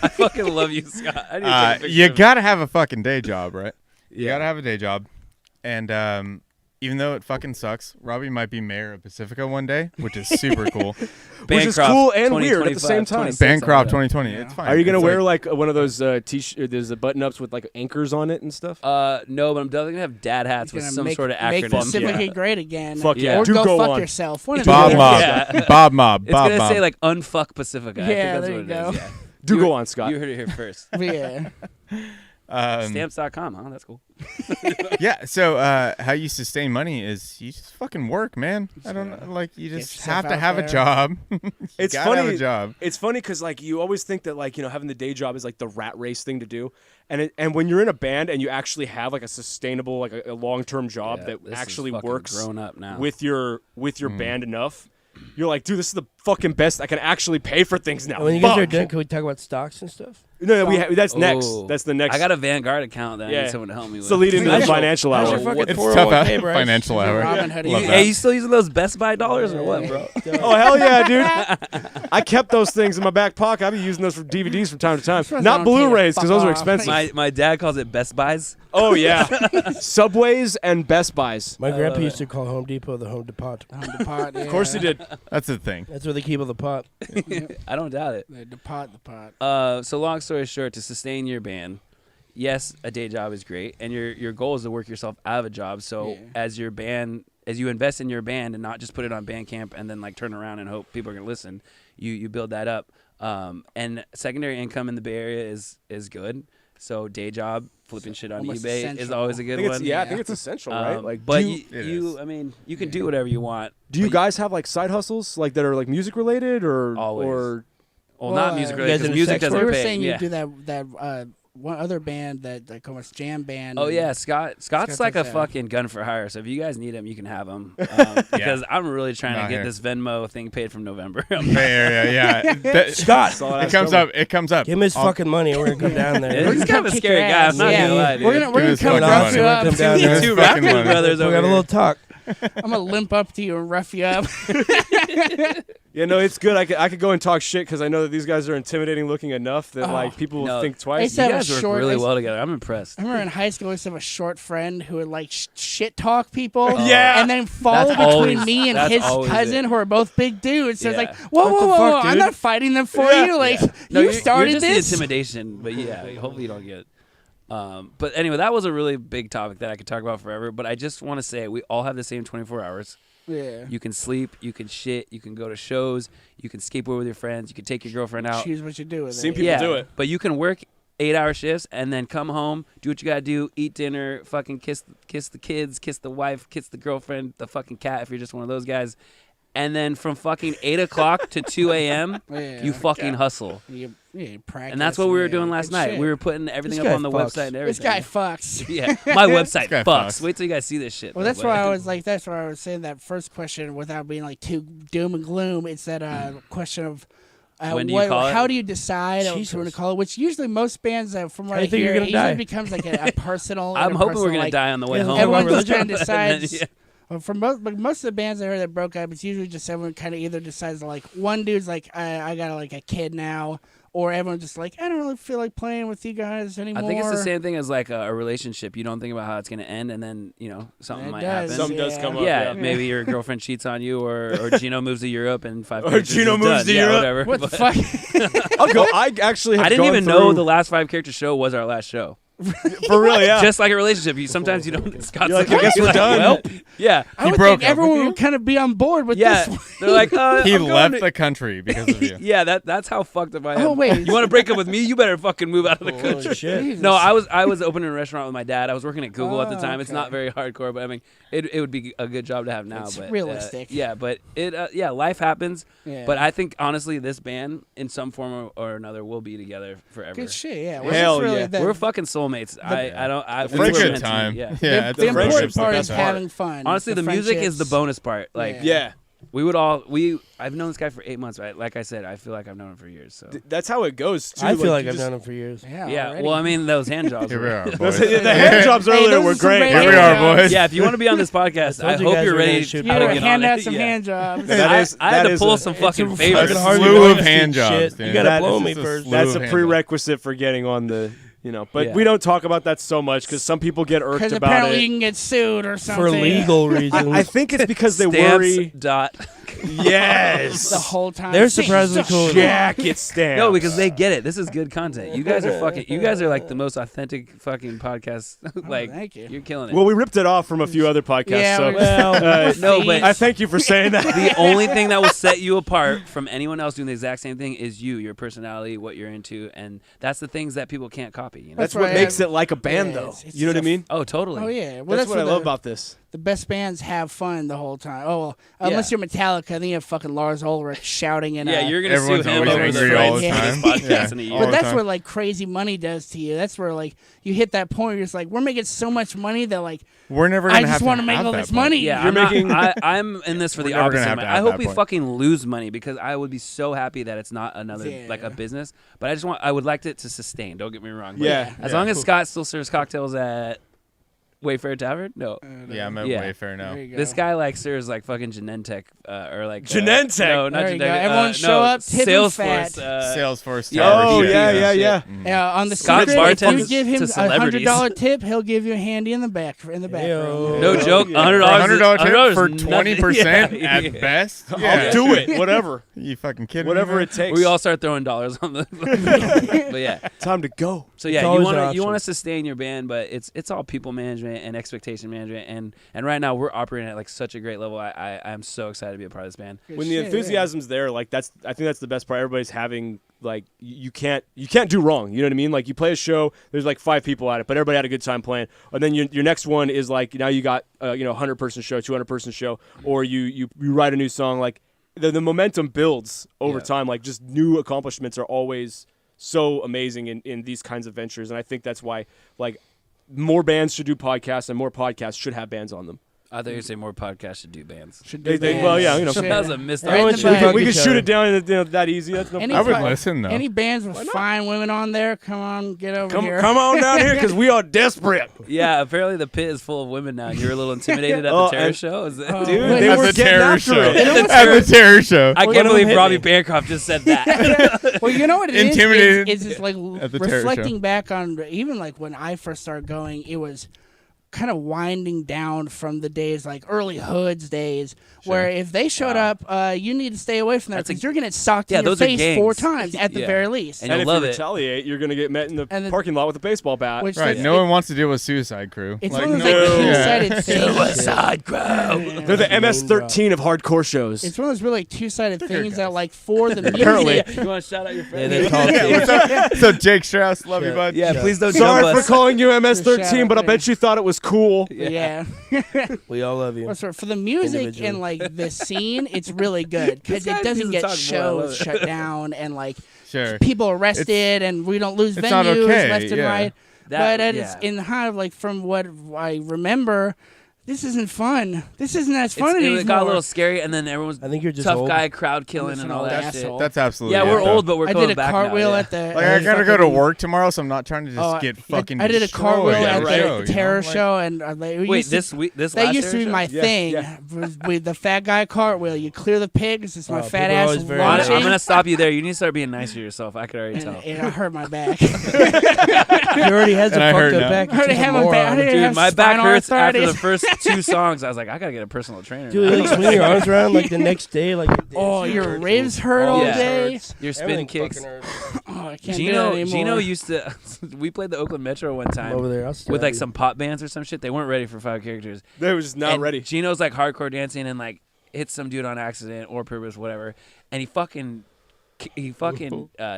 I fucking love you, Scott. I need to take a picture you of gotta have a fucking day job, right? You Yeah. gotta have a day job, and even though it fucking sucks, Robby might be mayor of Pacifica one day, which is super cool. Which is cool and weird at the same time. Bancroft 2020. It's fine. Are you gonna It's wear like one of those there's the button-ups with like anchors on it and stuff? No, but I'm definitely gonna have dad hats with some sort of Make acronym. Pacifica great again. Fuck yeah. Or Do go on. fuck yourself. One of Bob the Mob. Yeah. Bob Mob. It's Bob gonna Mob. say like unfuck Pacifica. I Yeah, think that's there what you it is. go. Yeah. Do go on, Scott. You heard it here first. Yeah. Stamps.com, huh? That's cool. Yeah. So how you sustain money is you just fucking work, man. I don't like you just yourself have to out have there. a job. It's gotta have funny. a job. It's funny because like you always think that like having the day job is like the rat race thing to do, and when you're in a band and you actually have like a sustainable like a long-term job Yeah, that this is actually fucking works grown up now. with your band enough, you're like, dude, this is the fucking best. I can actually pay for things now. And when you guys are Fuck. done, can we talk about stocks and stuff? No, that's next. Oh. That's the next. I got a Vanguard account that I Yeah. need someone to help me with. It's the lead into the financial How's your hour. fucking It's 401k, tough Bryce? financial hour. Robin Hood. Love You- that. Hey, you still using those Best Buy dollars or what, bro? Oh hell yeah, dude! I kept those things in my back pocket. I've been using those for DVDs from time to time. Suppose I Not don't take Blu-rays a because fuck those are off. expensive. My dad calls it Best Buys. Oh yeah, Subways and Best Buys. My grandpa used to call Home Depot the Home Depot. The pot. Of course he did. That's the thing. That's where they keep all the pot. I don't doubt it. The pot. So long story short, to sustain your band, yes, a day job is great, and your goal is to work yourself out of a job. So as you invest in your band and not just put it on Bandcamp and then like turn around and hope people are gonna listen, you build that up. And secondary income in the Bay Area is good. So day job, flipping shit on Almost eBay is essential. always a I good think one. it's, I think it's essential, right? Like, but do It I mean, you can do whatever you want. do you but guys have like side hustles like that are like music related or Always. or Well, Well, not music you related guys because into music sex doesn't We were pay. saying yeah. you do that one other band that like almost jam band. Oh yeah, Scott's like a does that. fucking gun for hire. So if you guys need him, you can have him. Because I'm really trying to Not get here. this Venmo thing paid from November. Bay Area, yeah. Scott, Solid It comes up. It comes up. give him his I'll- fucking money and we're going to come down there. He's kind of a kick scary your guy. ass. I'm not Yeah. gonna lie, dude. We're gonna Give us come fucking rough money. you up. Come down You there. two fucking Raptor money. brothers We'll over have a here. little talk. I'm gonna limp up to you and rough you up. yeah, no, it's good. I could go and talk shit because I know that these guys are intimidating looking enough that like people will No. think I twice. used to You have a guys work short. really well together. I'm impressed. I remember in high school, I used to have a short friend who would like shit talk people. Yeah. And then fall That's between always- me and that's his always cousin, it. who are both big dudes. So Yeah. it's like, whoa, What whoa, the whoa, fuck, whoa! I'm dude? not fighting them for you. Like, No, you you're started just this. the intimidation, but yeah, hopefully you don't get. But anyway, that was a really big topic that I could talk about forever. But I just want to say we all have the same 24 hours. Yeah. You can sleep, you can shit, you can go to shows, you can skateboard with your friends, you can take your girlfriend out. Choose what you do with Seen it. people do it. But you can work 8-hour shifts and then come home, do what you gotta do, eat dinner, fucking kiss the kids, kiss the wife, kiss the girlfriend, the fucking cat if you're just one of those guys. And then from fucking 8 o'clock to 2 a.m., Yeah. you fucking hustle. You practice. And that's what we were yeah. doing last Good night. shit. We were putting everything This up guy on the fucks. website and everything. This guy fucks. Yeah, my website guy fucks. fucks. Wait till you guys see this shit. Well, though, that's but- why I was like, that's why I was saying that first question without being like too doom and gloom. It's that question of When do you call it? how do you decide Jesus. when to call it? Which usually most bands, from what How I do you think hear, you're it gonna usually die? becomes like a personal. I'm and a hoping we're personal, gonna like, die on the way Yeah, home. Everyone Religion? just kind of And then, decides. yeah. Well, for most of the bands I heard that broke up, it's usually just everyone kind of either decides like one dude's like I got like a kid now, or everyone's just like I don't really feel like playing with you guys anymore. I think it's the same thing as like a relationship. You don't think about how it's gonna end, and then something It might does, happen. Something does come up. Yeah, maybe your girlfriend cheats on you, or Gino moves to Europe and 5 Or characters Gino is moves done. to Yeah, Europe. whatever. What the But fuck? I'll go. I actually have I didn't gone even know through- the last 5 character show was our last show. for real. Yeah. Just like a relationship, sometimes you don't. Scott's You're like, I guess you're we're done. Well, yeah, I would broke think up with everyone you? would kind of be on board with yeah. this one. They're like, He I'm going left to- the country because of you. Yeah, that's how fucked up I am. Oh, wait. You want to break up with me? You better fucking move out of the Holy country. shit. Jesus. No, I was opening a restaurant with my dad. I was working at Google at the Oh, time. It's okay. not very hardcore, but I mean, it would be a good job to have now. It's but realistic. yeah, but life happens. Yeah. But I think honestly, this band in some form or another will be together forever. Good shit, yeah. Hell really yeah. We're fucking soulmates. It's we a were good meant to be, time. Yeah. Yeah, the it's a important friendship's the part best is part. having fun. Honestly, the music is the friendships. bonus part. Like, Yeah. we would I've known this guy for 8 months, right? Like I said, I feel like I've known him for years. So That's how it goes too. I feel like you I've just- known him for years. Yeah, already. well, I mean, those hand jobs. Here we were- are, Those- boys. the hand jobs Hey, earlier those were are some great. great Here we hand are, jobs. boys. Yeah, if you want to be on this podcast, I I told you hope guys you're we're gonna ready shoot to You the were get hand on out it. some Yeah. hand jobs. I had to pull a- some fucking a favors. fucking hard slew of logistic hand jobs, shit. dude. You gotta That blow is me a first. slew That's of a hand prerequisite for getting on the You know, but Yeah. we don't talk about that so much because some people get irked Because about apparently it. you can get sued or something. For legal reasons. I think it's because they Stamps worry. dot. Yes. The whole time. They're surprisingly cool. Jacket stamps. No, because they get it. This is good content. You guys are fucking. You guys are like the most authentic fucking podcast. Like, thank you. you're killing it. Well, we ripped it off from a few other podcasts. Yeah, so well, no, but I thank you for saying that. the only thing that will set you apart from anyone else doing the exact same thing is you, your personality, what you're into, and that's the things that people can't copy. You know? That's That's what why makes I- it like a band, yeah, though. it's You know what I just mean? Oh, totally. Oh yeah. Well, That's what I the, love about this. the best bands have fun the whole time. Oh, well, unless you're Metallica, then you have fucking Lars Ulrich shouting and Yeah, you're gonna sue Everyone's him always over the angry all rights the to this time. podcast Yeah. in a All year. But the that's time. where like crazy money does to you. That's where like you hit that point where you're just like, we're making so much money that like We're never I gonna just have want to to make have all that this point. money. Yeah, You're making- I'm in this for the We're never gonna opposite. have to I have hope that we point. fucking lose money because I would be so happy that it's not another Yeah. like a business. But I would like it to sustain. Don't get me wrong. But Yeah. as long as Scott still serves cocktails at Wayfair Tavern, no. Yeah, I'm at Yeah. Wayfair now. There you go. This guy like serves like fucking Genentech or like Genentech? no, not There you go. Genentech. Everyone show up, tip him Salesforce. fat. Salesforce. yeah. Tower Oh, shit. yeah. Yeah, on the Scott secret, if you bartends give him to a celebrities. $100 tip, he'll give you a handy in the back room. Heyo. No joke. $100 $100 tip for is 20% nothing. at Yeah. best. I'll do it. Whatever. You fucking kidding Whatever me? it takes. We all start throwing dollars on the. But yeah. Time to go. So It's yeah, you always want an to option. sustain your band, but it's all people management and expectation management, and right now we're operating at like such a great level. I'm so excited to be a part of this band. When the enthusiasm's there, like I think that's the best part. Everybody's having like you can't do wrong. You know what I mean? Like you play a show, there's like 5 people at it, but everybody had a good time playing. And then your next one is like now you got 100-person show, 200-person show, or you write a new song. Like the momentum builds over Yeah. time. Like just new accomplishments are always so amazing in these kinds of ventures, and I think that's why like more bands should do podcasts and more podcasts should have bands on them. I thought you'd say more podcasts should do bands. Should do They- bands. well, yeah, Shit. That was a missed Everyone opportunity. should Fuck We each could shoot other. it down that easy. That's no Any I would pod- listen though. Any bands with fine women on there, come on, get over here. Come on down here because we are desperate. Yeah, apparently the pit is full of women now. You're a little intimidated at Oh, the terror and- show. Is that, Dude, Wait, they At were the getting terror after show. it. At the terror show. I One can't of them believe hit Robbie me. Bancroft just said that. Well, you know what it is? Intimidated It's just like at the terror reflecting show. back on even like when I first started going, it was kind of winding down from the days like early hoods days where if they showed up you need to stay away from that That's a- because you're gonna get socked Yeah, in your those are face 4 gangs. times at the Yeah. very least. And And you'll if love you it. retaliate, you're gonna get met in the And the- parking lot with a baseball bat. Which Right. the- No one wants to deal with Suicide Crew. it's Like, one of those no. like Yeah. two-sided things. Suicide Crew. They're the MS-13 of hardcore shows. It's one of those really like two-sided things that like for the Apparently. music. You want to shout out your Yeah, friend? they call What's up, Jake Strauss? Love you, bud. Yeah, please don't Sorry jump for us. calling you Shout MS-13, out but I there. bet you thought it was cool. Yeah. We all love you. Well, for the music Individually. and like the scene, it's really good because This guy it doesn't needs to get talk more, I love shows it. shut down and like Sure. people arrested and we don't lose it's not venues okay, left and yeah. right. That- but yeah. it's in kind of like from what I remember, this isn't fun. This isn't as fun anymore. It got a little scary, and then everyone's I think you're just tough old. guy crowd killing Listen and to all all that that shit. asshole. That's absolutely Yeah, we're it, though. old, but we're I going did a back cartwheel now, yeah. at the. Like I gotta go to work tomorrow, so I'm not trying to just get fucking. I did a cartwheel destroyed at the the show, you know? terror Like, show, and they Wait, used to- this week, this that last used to be show? my Yeah, thing. yeah. Was with the fat guy cartwheel. You clear the pigs. It's my Oh, fat people are ass always very launching. I'm gonna stop you there. You need to start being nice to yourself. I could already and, tell. and I hurt my back. He already has a And I fucked heard up now. back. I already He's a have a back. I moron. already Dude, have my back spinal hurts after the arthritis. first 2 songs. I was like, I gotta get a personal trainer. Dude, now. like swing your arms around like the next day, like Oh, your ribs hurt all Yeah. day. Your spin kicks. Oh, I can't do that anymore. Gino used to. We played the Oakland Metro one time over there. I'll stab with like you. some pop bands or some shit. They weren't ready for 5 characters. They was just not And ready. Gino's like hardcore dancing and like hits some dude on accident or purpose, whatever. And he fucking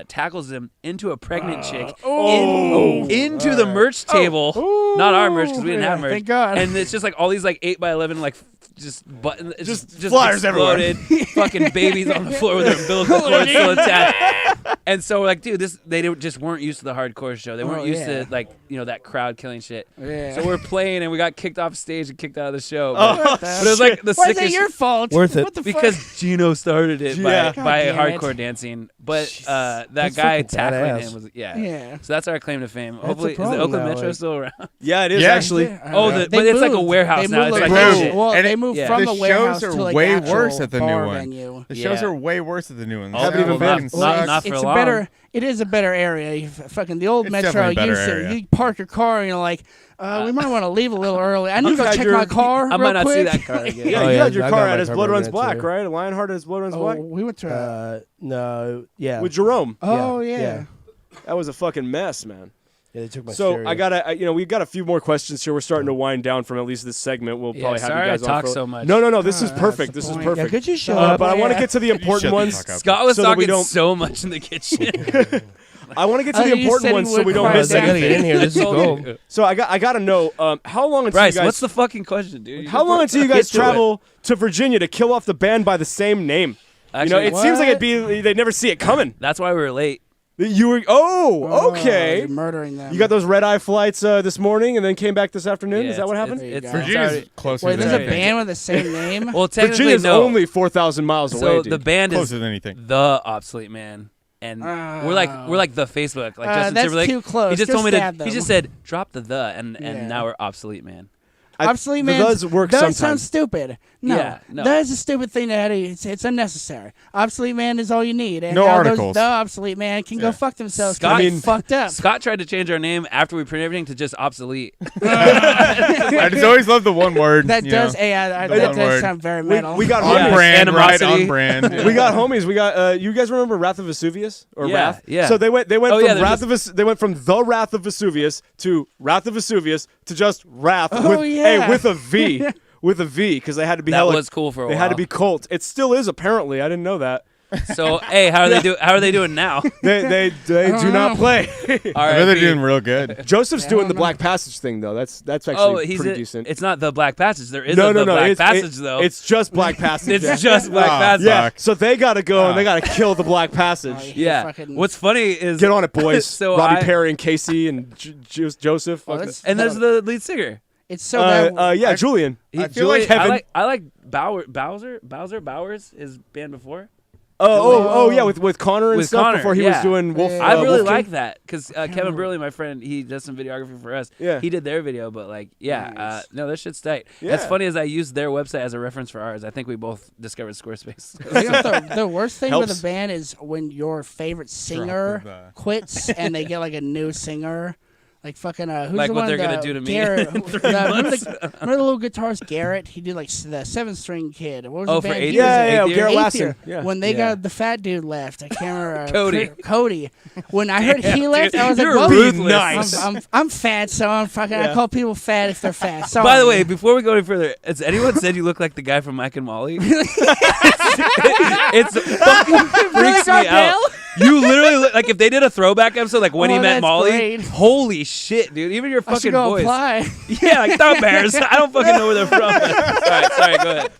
tackles him into a pregnant chick into the merch table. Not our merch because we didn't have merch. Thank God. And it's just like all these like 8x11 like just buttons, just flyers everywhere. exploded. Fucking babies on the floor with their umbilical cord still attached. And so we're like, dude, they just weren't used to the hardcore show. They weren't used to like that crowd killing shit. Yeah. So we're playing and we got kicked off stage and kicked out of the show. Oh, But it was like the Why is sickest that your fault? Worth it. What the because fuck? Gino started it Yeah. by God damn hardcore it. dancing. But that That's guy fucking tackling badass. him was Yeah. So that's our claim to fame. a Hopefully, is the problem Oakland now, Metro like- still around? Yeah, it is Yeah. actually. Oh, They but it's like a moved. warehouse They now. moved, It's like, like Bro, shit. well, and they it- moved yeah. from The the warehouse shows are to like way actual worse at the new bar one. venue. The shows Yeah. are way worse at the new one. Have That you even fucking been? sucks. Not it's a long. better. It is a better area. Fucking the old It's Metro definitely a used better to. area. You park your car and you're like, we might want to leave a little early. I need to go had check your- my car. I real might not see quick. that car again. Yeah, Oh, you yeah, had your I car got at my His car Blood broken Runs into Black, too. right? Lionheart His Blood Runs Oh, Black we went to. No, yeah. with Jerome. Oh yeah. yeah. That was a fucking mess, man. Yeah, they took my So stereo. I gotta, we've got a few more questions here. We're starting to wind down from at least this segment. We'll Yeah, probably have sorry you guys I on talk for- so much. No. This is that's perfect. the This is point. Yeah, perfect. could you shut Uh, up? But I want to Yeah. get to the important shut the ones. fuck up. Scott was So that we talking don't- so much in the kitchen. I want to get to Oh, the you important said ones he so we would don't quiet miss I gotta get anything. in here. This is gold. So I got to know how long until Bryce, you guys what's the fucking question, dude? how long until you Get guys to it. travel to Virginia to kill off the band by the same name? Actually, It seems like it'd be they'd never see it coming. that's why we were late. You were okay. You're murdering them. You got those red eye flights this morning and then came back this afternoon. Yeah, Is that what happened? There you It's go. Virginia's already- closer Wait, than there's a anything. band with the same name. Well, technically, Virginia's no. only 4,000 miles away. So Dude. the band is Closer than anything. the Obsolete Man, and we're like the Facebook, like Justin that's Timberlake. too close. He just Go told me to. stab He them. just said drop the and Yeah. now we're Obsolete Man. Obsolete the man does work does sometimes. sound stupid. No, Yeah, no. that is a stupid thing to have. It's unnecessary. Obsolete man is all you need. And No now those- articles. The obsolete man can go Yeah. fuck themselves. Scott- 'cause I they mean- fucked up. Scott tried to change our name after we printed everything to just Obsolete. I just always love the one word. That you does. know. That The one does word. sound very metal. we got on Yeah. brand, Animosity. right on brand. We got homies. We got you guys remember Wrath of Vesuvius or Yeah, Wrath? yeah. So they went Oh, from yeah, they're they went from the Wrath of Vesuvius to Wrath of Vesuvius to just Wrath Oh, with yeah. with a V. With a V because they had to be That hella, was cool for a They while. had to be cult. It still is apparently. I didn't know that. So hey, how are they doing now? They don't do not know. play. All I right, bet they're doing real good. Joseph's Yeah, I doing don't the know. Black Passage thing though. That's actually Oh, he's pretty decent. It's not the Black Passage. There is no, a no, the no. Black It's, Passage though. It's just Black Passage. It's yeah. just Black Oh, Passage. Yeah, Fuck. so they gotta go and Oh. they gotta kill the Black Passage. Oh, Yeah. fucking- What's funny is Get on it, boys. So Robbie I- Perry and Casey and Joseph. Oh, Fuck that's- and there's the lead singer. It's so bad. yeah, Julian. I feel like Kevin. I like Bowers, his band before. Yeah, with Connor and With stuff Connor, before he yeah. was doing Wolf. Yeah. I really Wolfkin. like that because Kevin Burley, my friend, he does some videography for us. Yeah. He did their video, but Nice. no, that shit's tight. Yeah. It's funny as I used their website as a reference for ours. I think we both discovered Squarespace. You know what the worst thing with Helps. a band is when your favorite singer the- quits and they get like a new singer. Like fucking who's Like the what one they're gonna the do to me Garrett, in 3 remember months. the little guitarist Garrett? He did like the 7-string kid. What was Oh, the for band? Eighth He Year? was Yeah, in? yeah, Eighth Garrett Year? Eighth Year. Lassen. Yeah. When they Yeah. got the fat dude left, I can't remember. Cody. Cody. When I heard he left, I was You're like, "Whoa, ruthless. Nice. I'm fat, so I'm fucking. I Yeah. call people fat if they're fat." Sorry. By the way, before we go any further, has anyone said you look like the guy from Mike and Molly? It's fucking freaks me out. You literally look like if they did a throwback episode, like when he Oh, met that's Molly. great. Holy shit, dude! Even your I fucking should go voice. apply. Yeah, like thumb bears. I don't fucking know where they're from. Sorry, go ahead.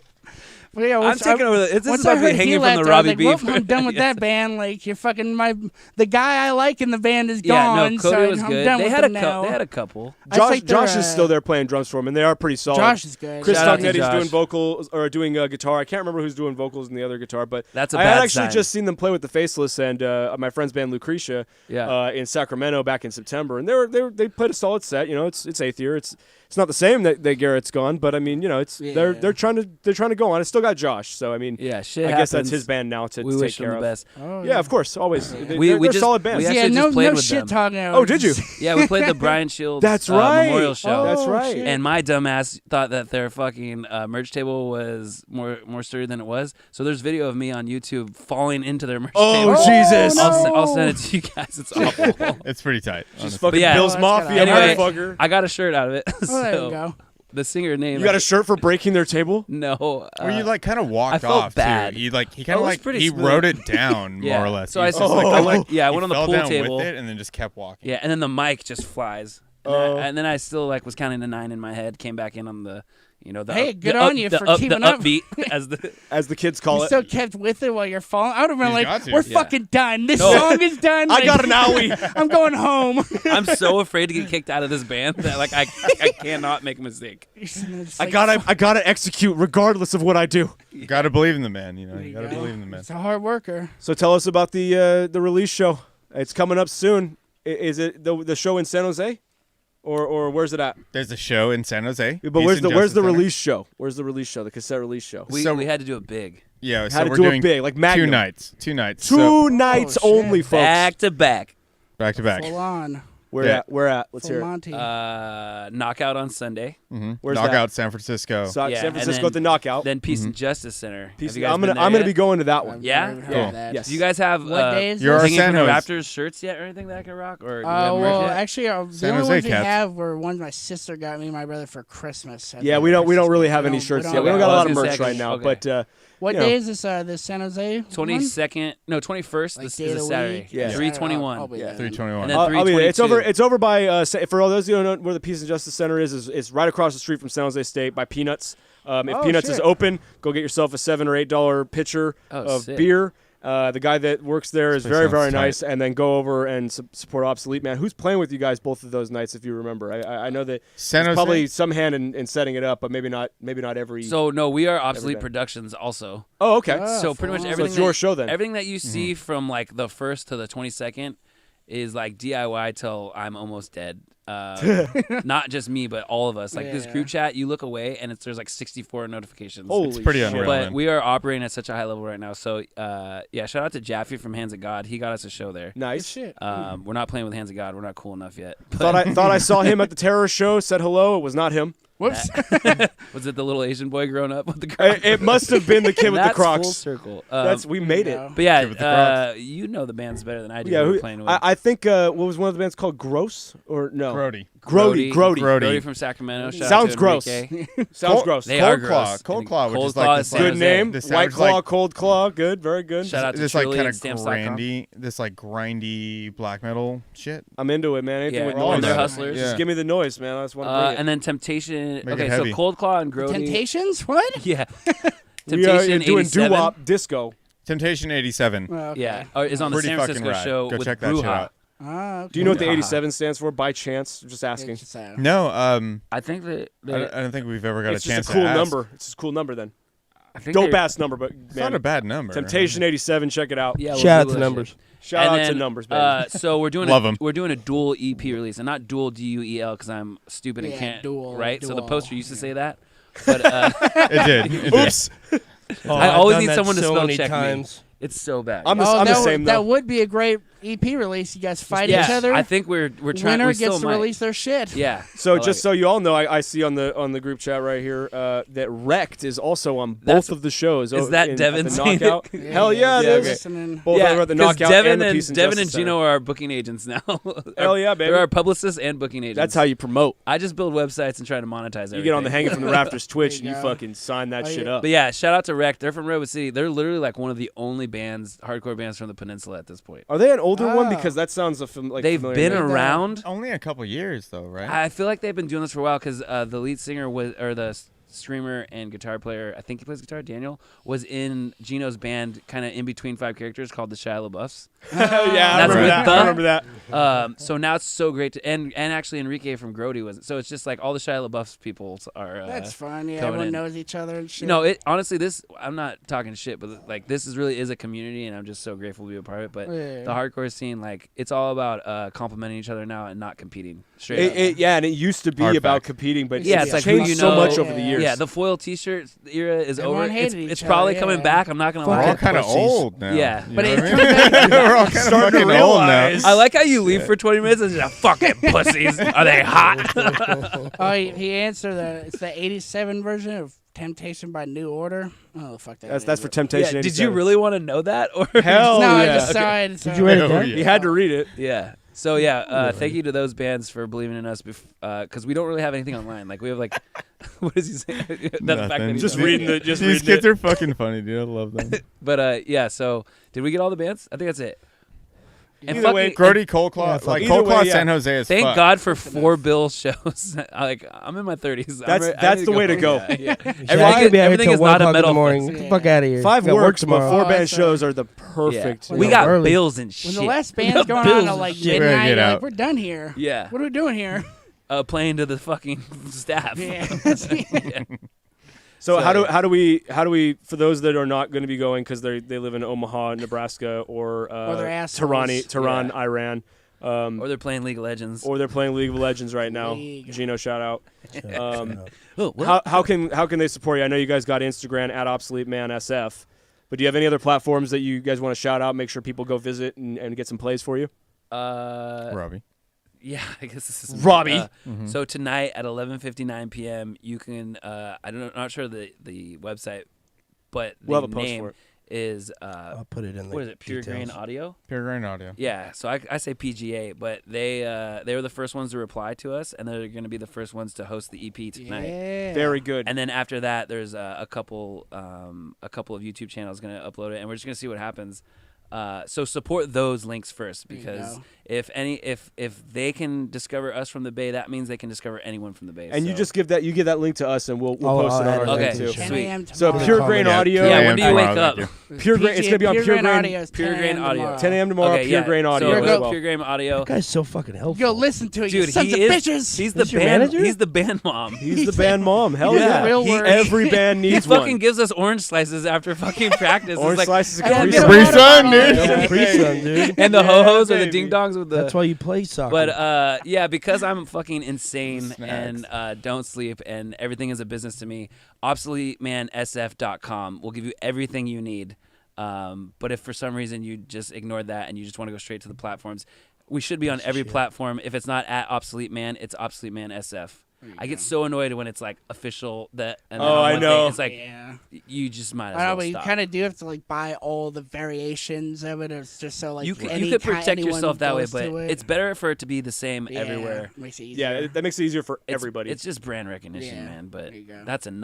But yeah, I'm once taking over. This is once about I to be heard he hanging from left, the I was Robby like, beef. "Well, I'm done with Yes. that band. Like, you're fucking the guy I like in the band is Yeah, gone. no, Cody so was I'm good. done They with had them a now. couple. They had a couple. I Josh, think they're, Josh is still there playing drums for him, and they are pretty solid. Josh is good. Chris Shout out to Tugnetti's Josh. doing vocals or doing guitar. I can't remember who's doing vocals in the other guitar, but That's a I bad had actually sign. just seen them play with the Faceless and my friend's band Lucretia in Sacramento back in September, and they played a solid set. You know, it's eighth year. It's not the same that Garrett's gone, but I mean, you know, they're trying to go on. It's still got Josh, so I mean, Yeah, shit I guess that's happens. his band now to We take wish them care the of. best. Oh, Yeah, of course, always. They're We they're just- solid bands. we actually yeah, just no, played no with shit them. talking. Oh, did you? Yeah, we played the Brian Shields That's right. Memorial Show. That's Oh, right. shit. And my dumbass thought that their fucking merch table was more sturdy than it was. So there's video of me on YouTube falling into their merch table. Oh, Jesus! no. I'll send it to you guys. It's awful. It's pretty tight. Just honestly. fucking yeah. Bill's Oh, that's Mafia, Anyway, motherfucker. I got a shirt out of it. Oh, there So you go. the singer name. You got a shirt for breaking their table? No. Where you like kind of walked I felt off bad. too. He kind Oh, of it was like pretty he smooth. wrote it down Yeah. more or less. So He I just, just like, I went he on the fell pool down table. with it and then just kept walking. Yeah, and then the mic just flies. And, Oh. and then I still was counting to 9 in my head. Came back in on the the Hey, up- good the on up- you the for up- keeping the up. upbeat as the As the kids call You it. still kept with it while you're falling. I would have been He's like, got to. "We're Yeah. fucking done. This No. song is done. I Like, got an owie. I'm going home." I'm so afraid to get kicked out of this band that I cannot make a mistake. I gotta execute regardless of what I do. You gotta believe in the man. You know, There you you gotta go. believe in the man. It's a hard worker. So tell us about the release show. It's coming up soon. Is it the show in San Jose, or where's it at? There's a show in San Jose. But where's the release show? Where's the release show? The cassette release show. We So- had to do it big. Yeah, so How to we're do doing it big, like Magnum. 2 nights. 2 nights. Two So nights Oh, shit. only, folks. Back to back. back to back. Full on. Where Yeah. at? Where at? Let's Full hear it. Monty. Knockout on Sunday. Where's Knockout that? San Francisco. So, Yeah, San and Francisco then- at the Knockout. Then Peace and Justice Center. Peace- Have you guys I'm been gonna there yet? be going to that one. I've Yeah? never heard Cool. of that. Yes. Do you guys have What day is You're this? our Hanging from the San Raptors shirts yet or anything that I can rock? Or do we Oh, have merch well, yet? actually, the San only Jose ones we Cats. have were ones my sister got me and my brother for Christmas. Yeah, we don't really have any shirts yet. We don't got a I lot was of gonna merch say, right now, okay. but What you know. day is this? This San Jose one? 22nd, no 21st. Like This day is of a the Saturday. week? Yeah. 321. I'll be Yeah. there. 321. And then I'll be there. It's 322. It's over by for all those who don't know where the Peace and Justice Center is. It's right across the street from San Jose State by Peanuts. If Oh, Peanuts is shit. open, go get yourself a $7 or $8 pitcher Oh, of sick. beer. The guy that works there is This very, sounds very tight. nice. And then go over and support Obsolete, man. Who's playing with you guys both of those nights, if you remember? I know that San there's Jose? probably some hand in setting it up, but maybe not every. So no, we are Obsolete day. Productions also. oh, okay. So pretty much So everything. it's your that- show then. Everything that you see from like the 1st to the 22nd is like DIY till I'm almost dead. Not just me, but all of us. Like this Yeah. group chat, you look away and there's like 64 notifications. Holy It's pretty shit. unreal. But man. we are operating at such a high level right now. So yeah, shout out to Jaffe from Hands of God. He got us a show there. Nice. Shit. We're not playing with Hands of God. We're not cool enough yet. Thought I saw him at the Terror Show. Said hello. It was not him. Whoops. Was it the little Asian boy growing up with the Crocs? It must have been the kid with the That's Crocs. Full circle. We made it. But Kid yeah, with the Crocs. you know the bands better than I do. Yeah, who we're playing with. I think what was one of the bands called Gross or no? Grody. Grody. Brody from Sacramento. Shout Sounds out to gross. Enrique. Sounds gross. They Cold are Claw. gross. Cold And Claw, which Cold is like Claw this, is like- San Good Jose. name. This White sounds Claw, like- Cold Claw. Good. Very good. Shout out to This like Trilly kind and of Stamps.com. grindy black metal shit. I'm into it, man. Anything Yeah, with all noise. they're about it. hustlers. Yeah. Just give me the noise, man. I just want to bring it. And then Temptation. Make it Okay, so heavy. Cold Claw and Grody. Temptations? What? Yeah. we are Temptation doing 87. doo-wop disco. Temptation 87. Oh, okay. Yeah, is on the Pretty San fucking Francisco rad. show Go with check that shit Bruja. out. Ah, okay. Do you know what the Yeah. 87 stands for? By chance, just asking. No, I think that. I don't think we've ever got It's a chance just a cool to ask. number. It's just a cool number then. I think Dope they're- ass number, but It's not a man. bad number. Temptation 87. Check it out. Yeah, we'll Shout out Google to that numbers. shit. Shout And out then, to numbers, baby. So we're doing Love 'em. we're doing a dual EP release, and not dual DUEL because I'm stupid and Yeah, can't. dual, right. So the dual. poster used to say that, but It did. It did. Oops. Oh, I I've always done need that someone to so spell many check me. times. it's so bad. I'm the that same though. That would be a great EP release. You guys fight yeah, each other. I think we're trying. Winner we still gets to might. release their shit. Yeah. So I like just it. so you all know, I see on the group chat right here that Wrecked is also on both That's- of the shows. is that at Devin the saying it? Knockout? Hell yeah, it Yeah, is. okay. Listening. Both yeah, over at the 'cause Knockout Devin and the Peace and Devin Justice and Gino Center. are booking agents now. Hell yeah, baby. They're our publicists and booking agents. That's how you promote. I just build websites and try to monetize everything. You get on the Hanging from the Rafters Twitch and There you you go. fucking sign that Oh, shit yeah. up. But yeah, shout out to Wreck. They're from Redwood City. They're literally like one of the only bands, hardcore bands from the peninsula at this point. Are they an older one? Oh. Because that sounds like They've familiar been name. around. Only a couple years though, right? I feel like they've been doing this for a while because the lead singer was, or the streamer and guitar player, I think he plays guitar, Daniel, was in Gino's band kind of in between Five Characters called the Shia LaBeoufs. Hell yeah, I That's remember with that. the- I remember that. So now it's so great to, and actually Enrique from Grody was, so it's just like all the Shia LaBeouf's people are. That's fun. Yeah, coming everyone in. knows each other and shit. No, it honestly, this, I'm not talking shit, but like this really is a community, and I'm just so grateful to be a part of it. But Yeah. the hardcore scene, like it's all about complimenting each other now and not competing. Straight up. Yeah, and it used to be Hard about fact. competing, but Yeah, it's it's like changed who you so know. much over the Yeah. years. Yeah, the foil T-shirt era is Everyone over. hated It's each probably other, coming yeah. back. I'm not gonna We're all lie. kind of pussies. old now. Yeah. You But know it what I mean? We're all kind of Starting to fucking old now. realize. I like how you leave for 20 minutes and just like, fucking pussies. Are they hot? Oh, he answered that. It's the '87 version of Temptation by New Order. Oh, fuck that. That's for yeah, Temptation. did you 87. really want to know that? Or Hell No, I yeah. just saw it. Did you write it Oh, down? yeah. You had to read it. Yeah. So yeah, thank you to those bands for believing in us, because we don't really have anything online. Like we have like, what does he say? That's the fact that Nothing. he's Just not- reading the- just These reading kids are fucking funny, dude. I love them. But yeah, so did we get all the bands? I think that's it. And Either way, fucking- Grody, Cold Claw, fuck like it. Cold Either way, Claw, yeah. San Jose is thank fuck. God for 4 bill shows. Like I'm in my 30s. That's the way to go. Yeah, yeah. I could be out here everything till is 1 not a o'clock in metal the morning. fest. Get the fuck out of here. 5 Got work works, but tomorrow. 4 Oh, band that's shows are the perfect. Yeah. We know, got early. bills and shit. When the last band's going on Bills at and like shit. We're gonna midnight, get you're out. like, we're done here. Yeah. What are we doing here? Playing to the fucking staff. Yeah. So So, how do we for those that are not going to be going because they live in Omaha, Nebraska, or they're assholes. Tehran, Yeah. Iran, Or they're playing League of Legends. or they're playing League of Legends right now. League. Gino, shout out. Oh, what? How can they support you? I know you guys got Instagram at Obsolete Man SF. But do you have any other platforms that you guys want to shout out? Make sure people go visit and get some plays for you. Robby. Yeah, I guess this is Robby. So tonight at 11:59 p.m. you can I'm not sure the website, but the We'll have a post name for it. is I'll put it in the what is it? Pure details. Grain Audio. Pure Grain Audio. Yeah, so I say PGA, but they were the first ones to reply to us, and they're going to be the first ones to host the EP tonight. Yeah. Very good. And then after that, there's a couple of YouTube channels going to upload it, and we're just going to see what happens. So support those links first, because if they can discover us from the Bay, that means they can discover anyone from the Bay. And so. you just give that link to us, and we'll post it on our Okay, thing too. 10 sweet. a.m. So tomorrow. Pure Grain Audio. Yeah, Yeah, when do you wake tomorrow, up? thank Pure Grain. It's gonna be on Pure Grain. Audio. is Pure 10 Grain a.m. Audio. tomorrow. 10 a.m. tomorrow. Okay, Pure yeah. Grain Audio. So as go well. Pure Grain Audio. That guy's so fucking helpful. Go listen to it, you Dude, sons of he is. bitches. He's the He's your band. manager? He's the band mom. He's the band mom. Hell He's yeah. a real word. Every band He needs fucking one. gives us orange slices after fucking practice. It's Orange like, slices of I gotta Capri get a Sun. Capri water Sun, bottle. dude. Yeah, Capri-Sun, dude. and the ho-hos or the baby. ding-dongs with the... That's why you play soccer. But yeah, because I'm fucking insane Snacks. and don't sleep and everything is a business to me, obsoletemansf.com will give you everything you need. But if for some reason you just ignored that and you just want to go straight to the platforms, we should be on every platform. If it's not at Obsolete Man, it's Obsolete Man SF. I get so annoyed when it's like official that. And then Oh, on I one know. Thing, it's like Yeah. you just might as I know, well but you stop. kind of do have to like buy all the variations of it. It's just so like You could any protect anyone yourself that way, goes but to it. it's better for it to be the same Yeah, everywhere. Makes it easier. Yeah, that makes it easier for It's- everybody. It's just brand recognition, Yeah, man. But there you go. that's enough.